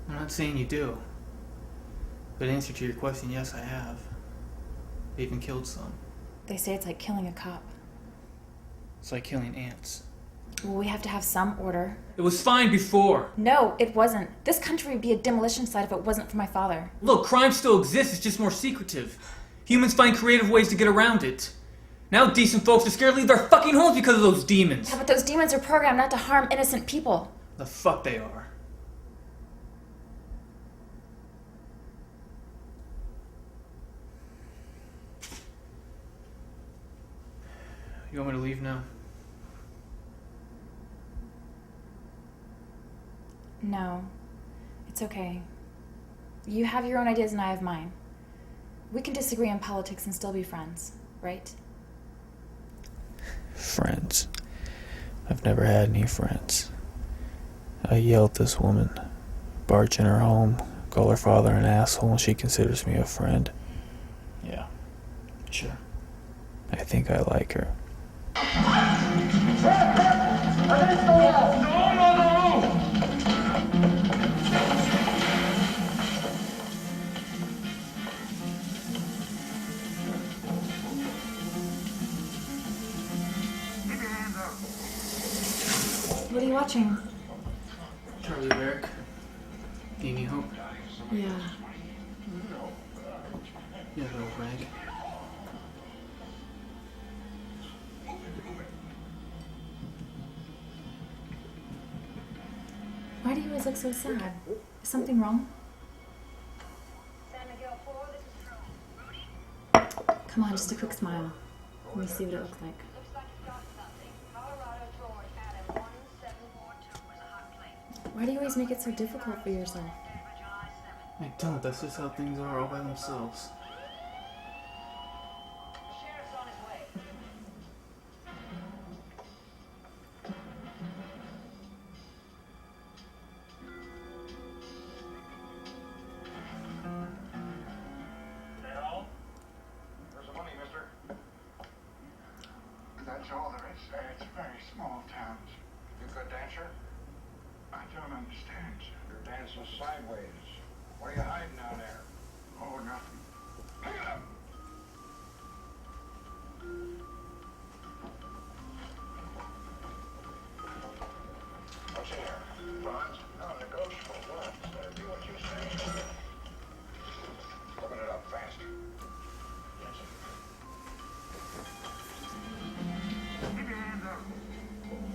I'm not saying you do. But in answer to your question, yes, I have. I even killed some. They say it's like killing a cop. It's like killing ants. Well, we have to have some order. It was fine before. No, it wasn't. This country would be a demolition site if it wasn't for my father. Look, crime still exists, it's just more secretive. Humans find creative ways to get around it. Now decent folks are scared to leave their fucking homes because of those demons. Yeah, but those demons are programmed not to harm innocent people. The fuck they are. You want me to leave now? No, it's okay. You have your own ideas and I have mine. We can disagree on politics and still be friends, right? Friends. I've never had any friends. I yell at this woman, barge in her home, call her father an asshole, and she considers me a friend. Yeah, sure. I think I like her. What are you watching? Charlie Barrick. Do you need hope? Yeah. Yeah, little rag. Why do you always look so sad? Is something wrong? Come on, just a quick smile. Let me see what it looks like. Why do you always make it so difficult for yourself? I don't. That's just how things are all by themselves. That's all there is. It's very small towns. You a good dancer? I don't understand. You're dancing sideways. What are you hiding down there? Oh, nothing. Pick it up! What's in here? Bronze? Non-negotiable. What? Better do what you say. Open it up fast. Yes, sir. Keep your hands up.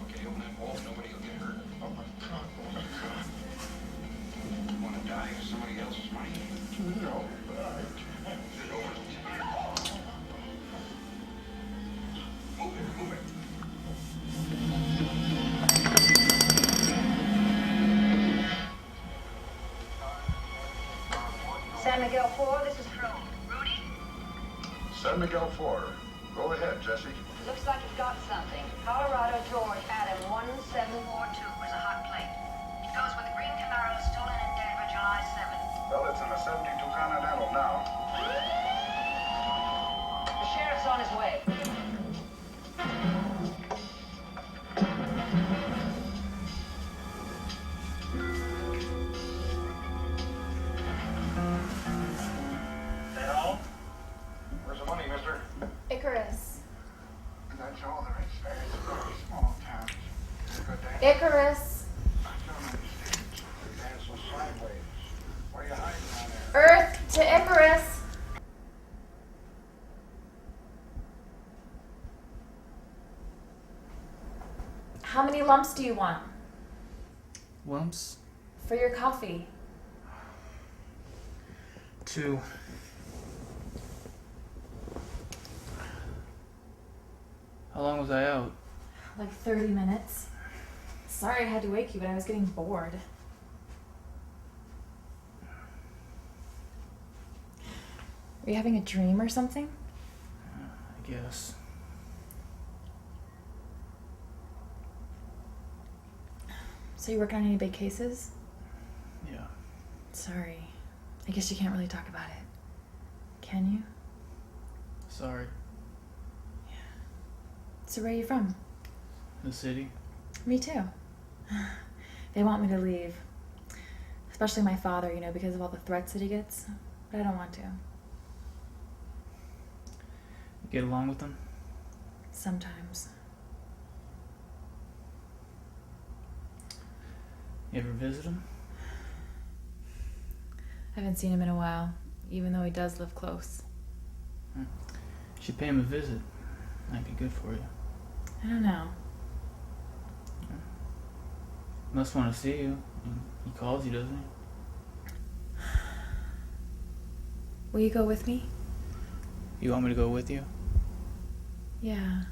Okay, open that wall. Nobody will get hurt. Oh my God. Oh my God. You want to die with somebody else's money? No, but I can't. Move it, move it. San Miguel 4, this is Fro. Rudy? San Miguel 4. Go ahead, Jesse. Looks like you've got something. Colorado George Adam 1742 is a hot plate. It goes with the green Camaro stolen in Denver July 7th. Well, it's in a 72 Continental now. The sheriff's on his way. Hello? Where's the money, mister? Icarus. That's all there is. It's very small towns. You a good dancer? Icarus. I don't understand. You're dancing sideways. What are you hiding down there? Earth to Icarus. How many lumps do you want? Lumps? For your coffee. 2. How long was I out? Like 30 minutes. Sorry I had to wake you, but I was getting bored. Were you having a dream or something? I guess. So you working on any big cases? Yeah. Sorry. I guess you can't really talk about it. Can you? Sorry. So where are you from? The city? Me too. They want me to leave. Especially my father, you know, because of all the threats that he gets. But I don't want to. You get along with them? Sometimes. You ever visit him? I haven't seen him in a while, even though he does live close. You should pay him a visit. Might be good for you. I don't know. Must want to see you. He calls you, doesn't he? Will you go with me? You want me to go with you? Yeah.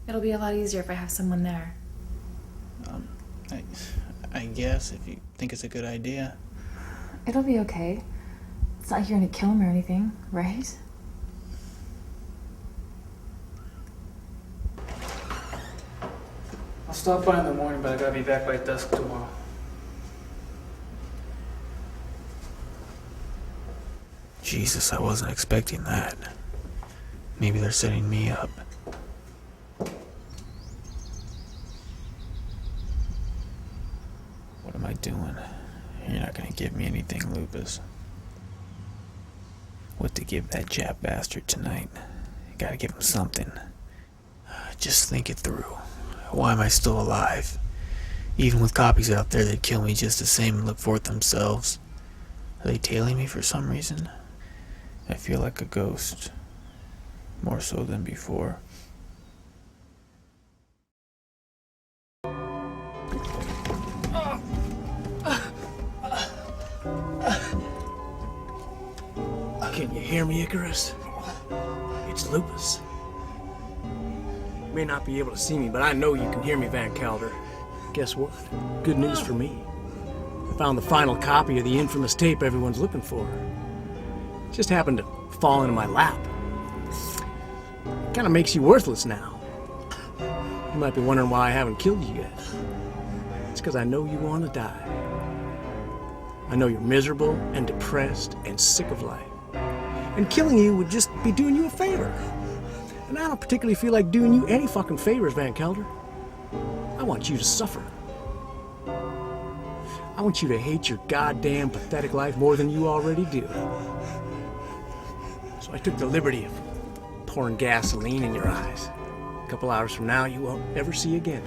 It'll be a lot easier if I have someone there. I guess, if you think it's a good idea. It'll be okay. It's not like you're gonna kill him or anything, right? I'll stop by in the morning, but I gotta be back by dusk tomorrow. Jesus, I wasn't expecting that. Maybe they're setting me up. What am I doing? You're not gonna give me anything, Lupus. What to give that Jap bastard tonight? Gotta give him something. Just think it through. Why am I still alive? Even with copies out there, they'd kill me just the same and look for it themselves. Are they tailing me for some reason? I feel like a ghost. More so than before. Can you hear me, Icarus? It's Lupus. You may not be able to see me, but I know you can hear me, Van Calder. Guess what? Good news for me. Found the final copy of the infamous tape everyone's looking for. It just happened to fall into my lap. Kind of makes you worthless now. You might be wondering why I haven't killed you yet. It's because I know you want to die. I know you're miserable and depressed and sick of life. And killing you would just be doing you a favor. And I don't particularly feel like doing you any fucking favors, Van Calder. I want you to suffer. I want you to hate your goddamn pathetic life more than you already do. So I took the liberty of pouring gasoline in your eyes. A couple hours from now, you won't ever see again.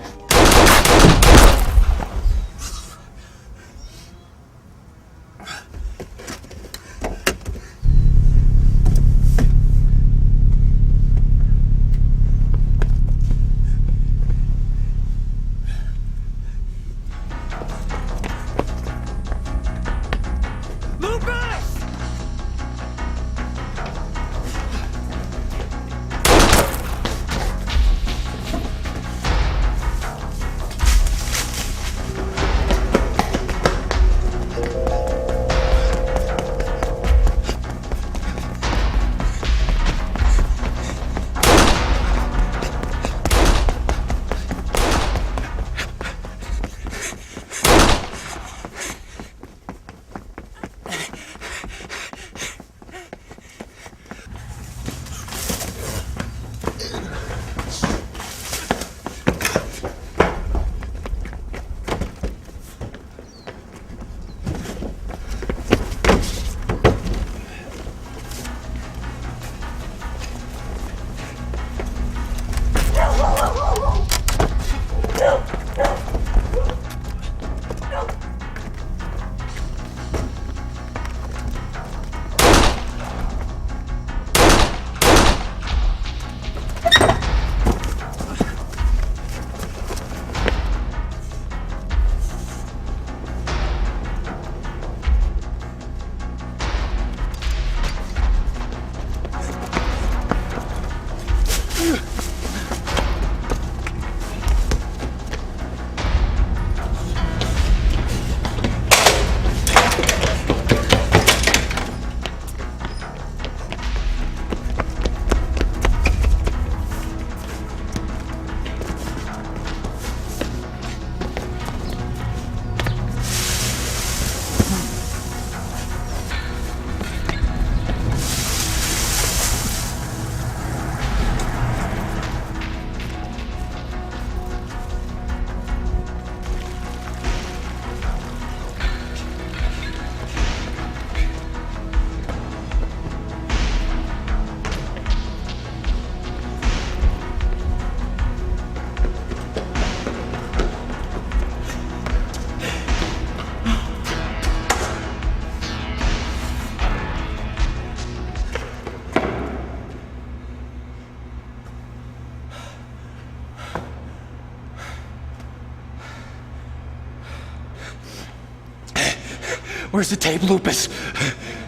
Where's the tape, Lupus?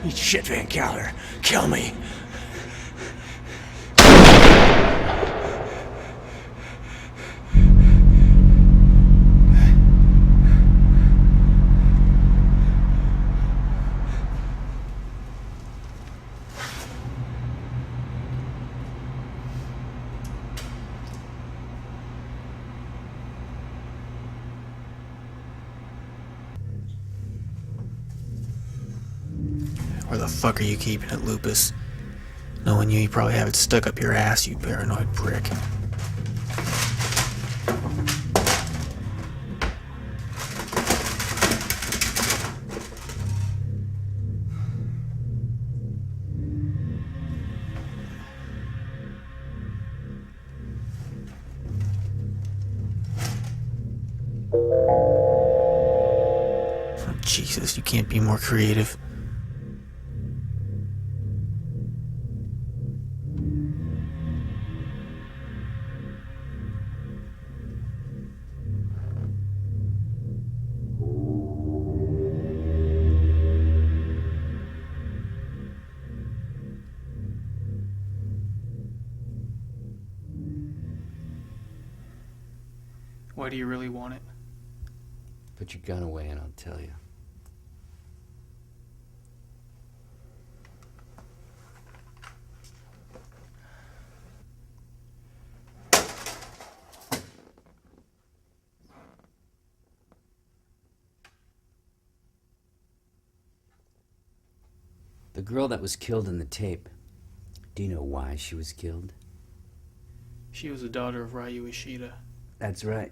Eat shit, Van Calder. Kill me. Where the fuck are you keeping it, Lupus? Knowing you probably have it stuck up your ass, you paranoid prick. Oh, Jesus, you can't be more creative. Why do you really want it? Put your gun away and I'll tell you. The girl that was killed in the tape, do you know why she was killed? She was the daughter of Ryu Ishida. That's right.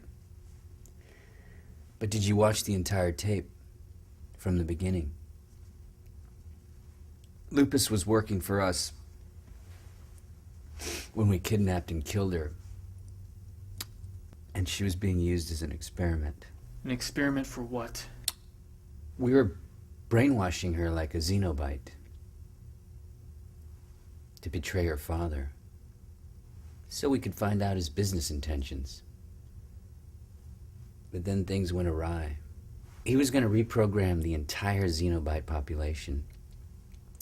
But did you watch the entire tape? From the beginning? Lupus was working for us when we kidnapped and killed her. And she was being used as an experiment. An experiment for what? We were brainwashing her like a Xenobite. To betray her father. So we could find out his business intentions. But then things went awry. He was going to reprogram the entire Xenobite population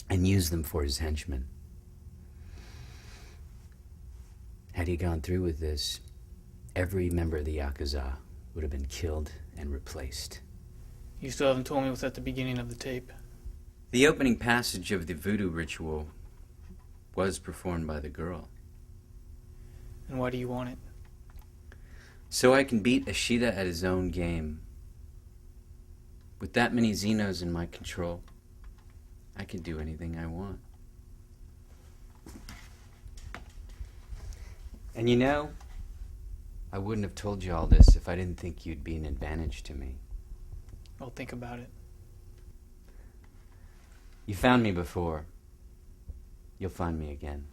and use them for his henchmen. Had he gone through with this, every member of the Yakuza would have been killed and replaced. You still haven't told me what's at the beginning of the tape. The opening passage of the voodoo ritual was performed by the girl. And why do you want it? So I can beat Ishida at his own game. With that many Xenos in my control, I can do anything I want. And you know, I wouldn't have told you all this if I didn't think you'd be an advantage to me. I'll think about it. You found me before. You'll find me again.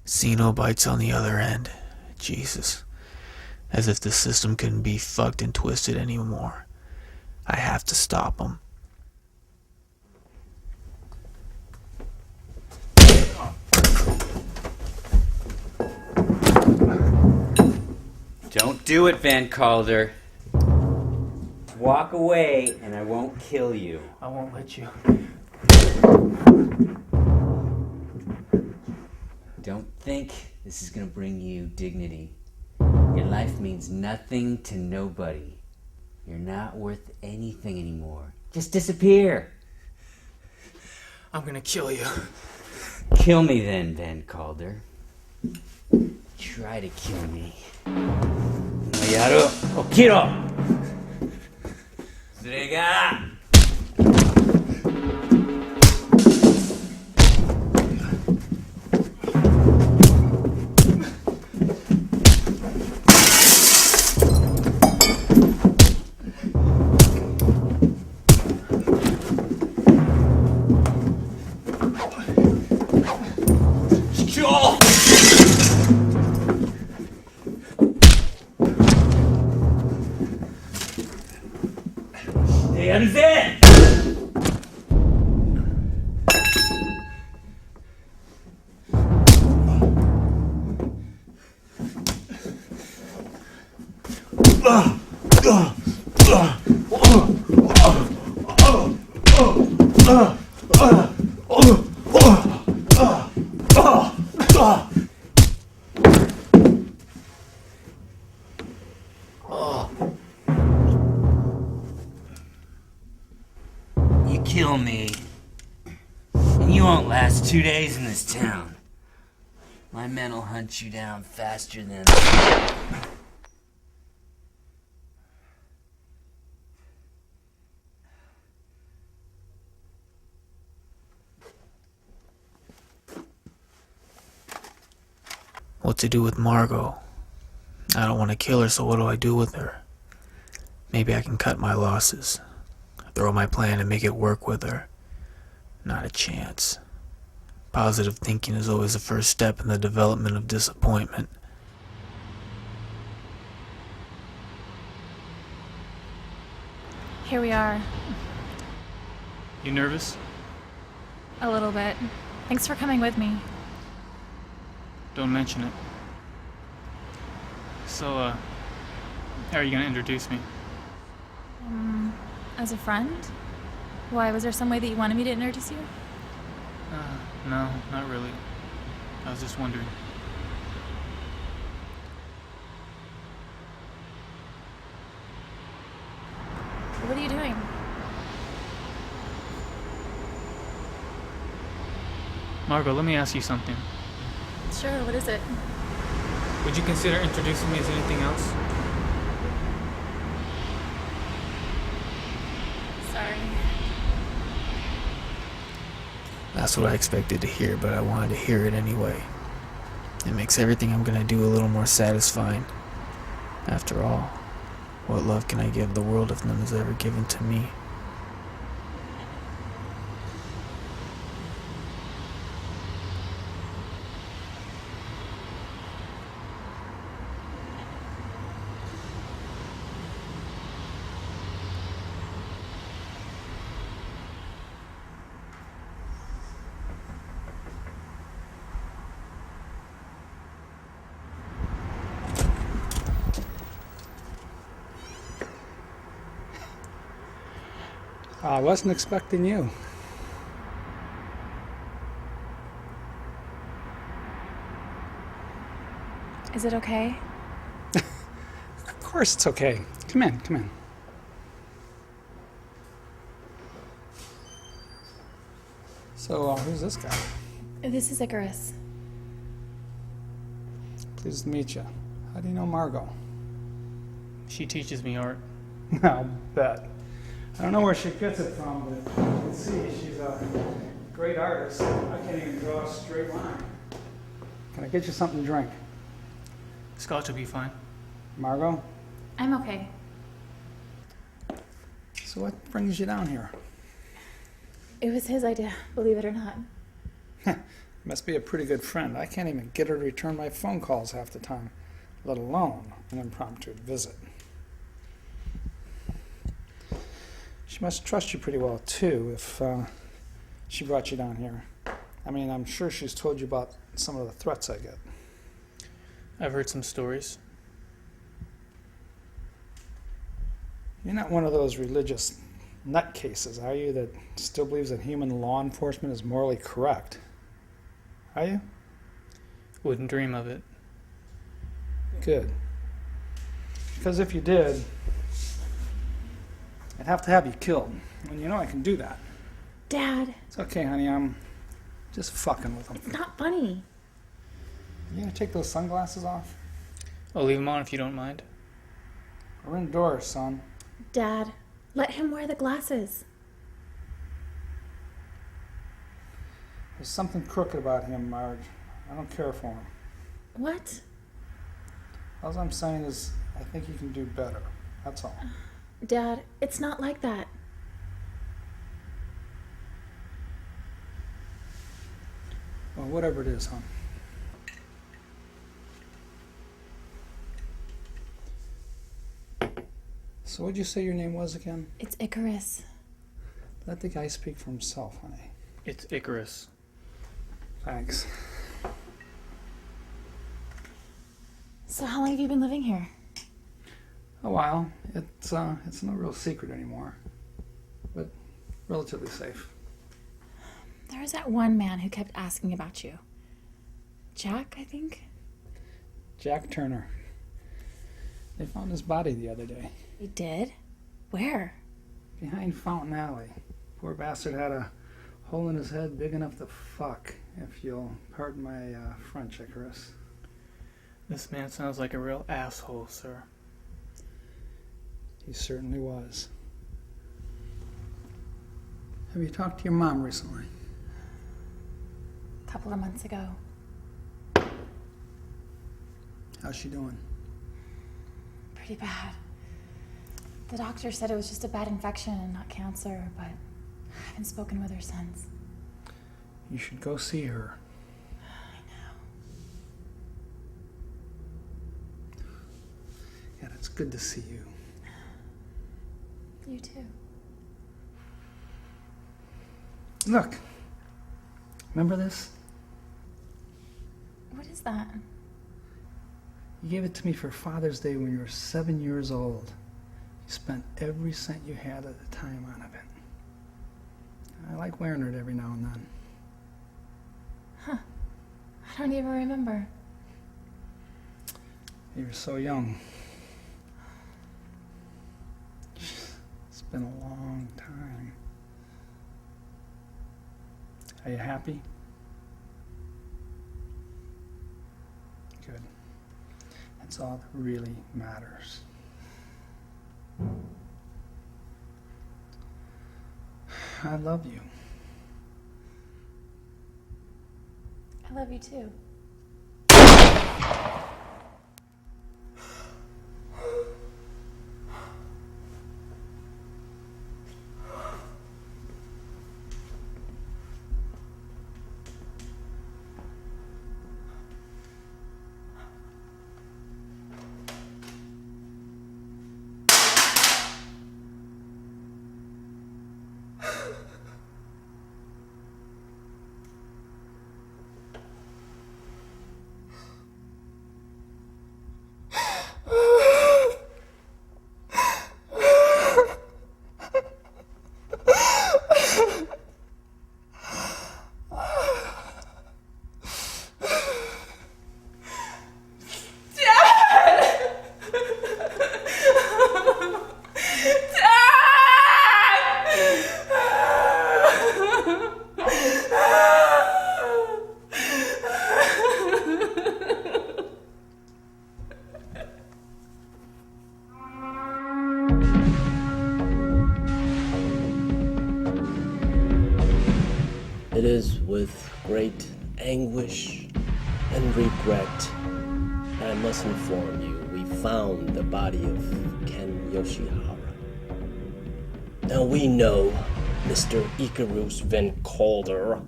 Xenobites on the other end. Jesus. As if the system couldn't be fucked and twisted anymore. I have to stop them. Don't do it, Van Calder. Walk away and I won't kill you. I won't let you. Don't think this is gonna bring you dignity. Your life means nothing to nobody. You're not worth anything anymore. Just disappear. I'm gonna kill you. Kill me then, Van Calder. Try to kill me. Yaru, Okiro! Zurega! You kill me, and you won't last 2 days in this town. My men will hunt you down faster than... What to do with Margot? I don't want to kill her, so what do I do with her? Maybe I can cut my losses. Throw my plan and make it work with her. Not a chance. Positive thinking is always the first step in the development of disappointment. Here we are. You nervous? A little bit. Thanks for coming with me. Don't mention it. So, how are you gonna introduce me? As a friend? Why, was there some way that you wanted me to introduce you? No, not really. I was just wondering. What are you doing? Margot, let me ask you something. Sure, what is it? Would you consider introducing me as anything else? Sorry. That's what I expected to hear, but I wanted to hear it anyway. It makes everything I'm gonna do a little more satisfying. After all, what love can I give the world if none is ever given to me? I wasn't expecting you. Is it okay? Of course it's okay. Come in, come in. So, who's this guy? This is Icarus. Pleased to meet you. How do you know Margot? She teaches me art. I'll bet. I don't know where she gets it from, but you can see she's a great artist. I can't even draw a straight line. Can I get you something to drink? Scotch will be fine. Margot? I'm okay. So what brings you down here? It was his idea, believe it or not. Must be a pretty good friend. I can't even get her to return my phone calls half the time, let alone an impromptu visit. She must trust you pretty well, too, if she brought you down here. I mean, I'm sure she's told you about some of the threats I get. I've heard some stories. You're not one of those religious nutcases, are you, that still believes that human law enforcement is morally correct? Are you? Wouldn't dream of it. Good. Because if you did, I'd have to have you killed. And you know I can do that. Dad. It's okay, honey. I'm just fucking with them. It's not funny. You gonna take those sunglasses off? I'll leave them on if you don't mind. We're indoors, son. Dad, let him wear the glasses. There's something crooked about him, Marge. I don't care for him. What? All I'm saying is, I think you can do better. That's all. Dad, it's not like that. Well, whatever it is, hon. So what'd you say your name was again? It's Icarus. Let the guy speak for himself, honey. It's Icarus. Thanks. So how long have you been living here? A while. It's no real secret anymore, but relatively safe. There was that one man who kept asking about you. Jack, I think? Jack Turner. They found his body the other day. You did? Where? Behind Fountain Alley. Poor bastard had a hole in his head big enough to fuck, if you'll pardon my French, Icarus. This man sounds like a real asshole, sir. He certainly was. Have you talked to your mom recently? A couple of months ago. How's she doing? Pretty bad. The doctor said it was just a bad infection and not cancer, but I haven't spoken with her since. You should go see her. Yeah, it's good to see you. You too. Look. Remember this? What is that? You gave it to me for Father's Day when you were 7 years old. You spent every cent you had at the time on it. I like wearing it every now and then. Huh. I don't even remember. You were so young. It's been a long time. Are you happy? Good. That's all that really matters. I love you. I love you too. It is with great anguish and regret I must inform you we found the body of Ken Yoshihara. Now we know Mr. Icarus Van Calder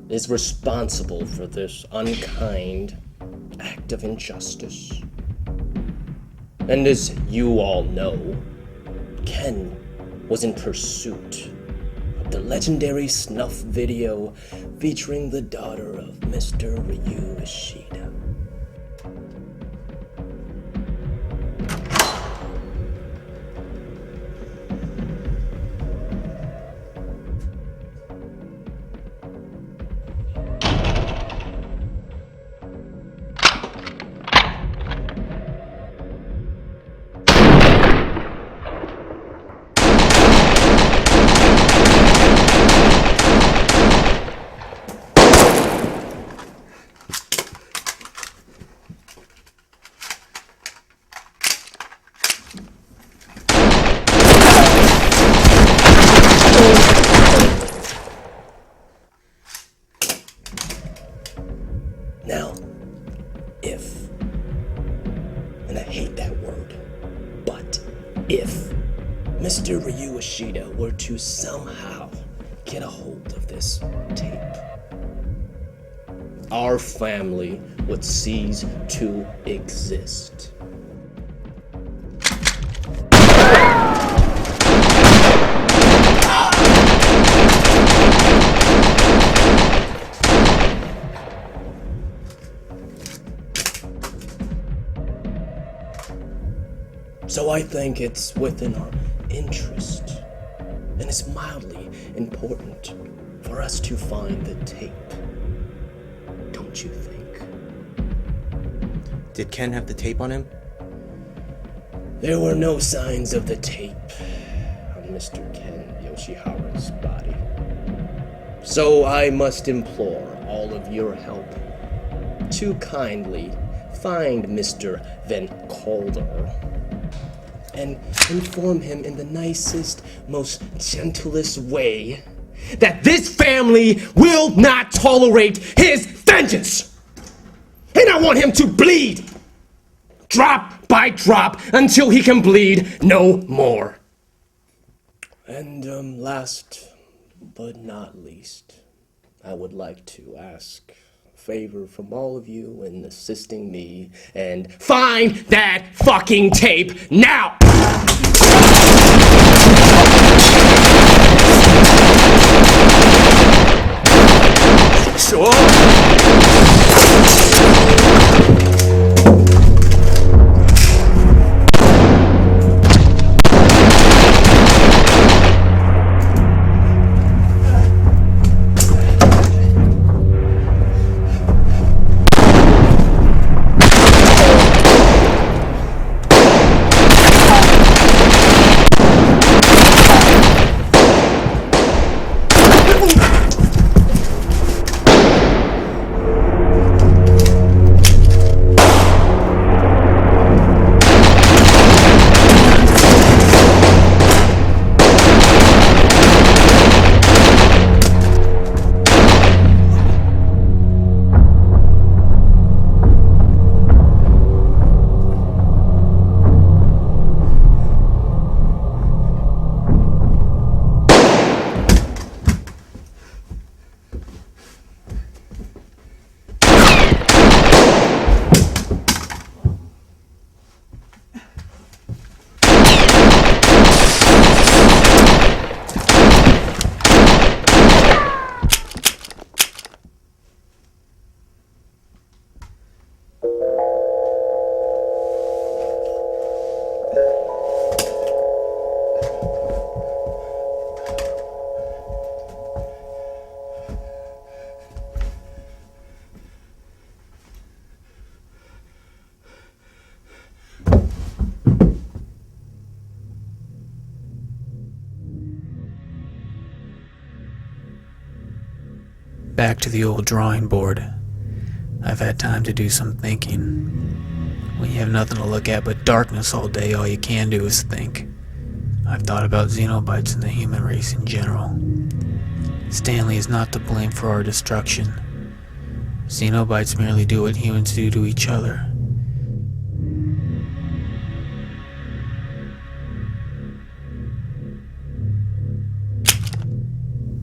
is responsible for this unkind act of injustice. And as you all know, Ken was in pursuit of the legendary snuff video featuring the daughter of Mr. Ryu Ishida. Now, if, and I hate that word, but if Mr. Ryu Ishida were to somehow get a hold of this tape, our family would cease to exist. So I think it's within our interest, and it's mildly important for us to find the tape. Don't you think? Did Ken have the tape on him? There were no signs of the tape on Mr. Ken Yoshihara's body. So I must implore all of your help to kindly find Mr. Van Calder and inform him in the nicest, most gentlest way that this family will not tolerate his vengeance. And I want him to bleed, drop by drop, until he can bleed no more. And last but not least, I would like to ask a favor from all of you in assisting me and find that fucking tape now! Back to the old drawing board. I've had time to do some thinking. When you have nothing to look at but darkness all day, all you can do is think. I've thought about Xenobites and the human race in general. Stanley is not to blame for our destruction. Xenobites merely do what humans do to each other.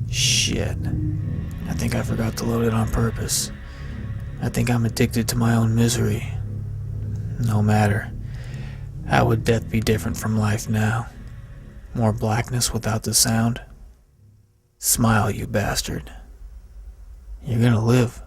Shit. I think I forgot to load it on purpose. I think I'm addicted to my own misery. No matter. How would death be different from life now? More blackness without the sound? Smile, you bastard. You're gonna live.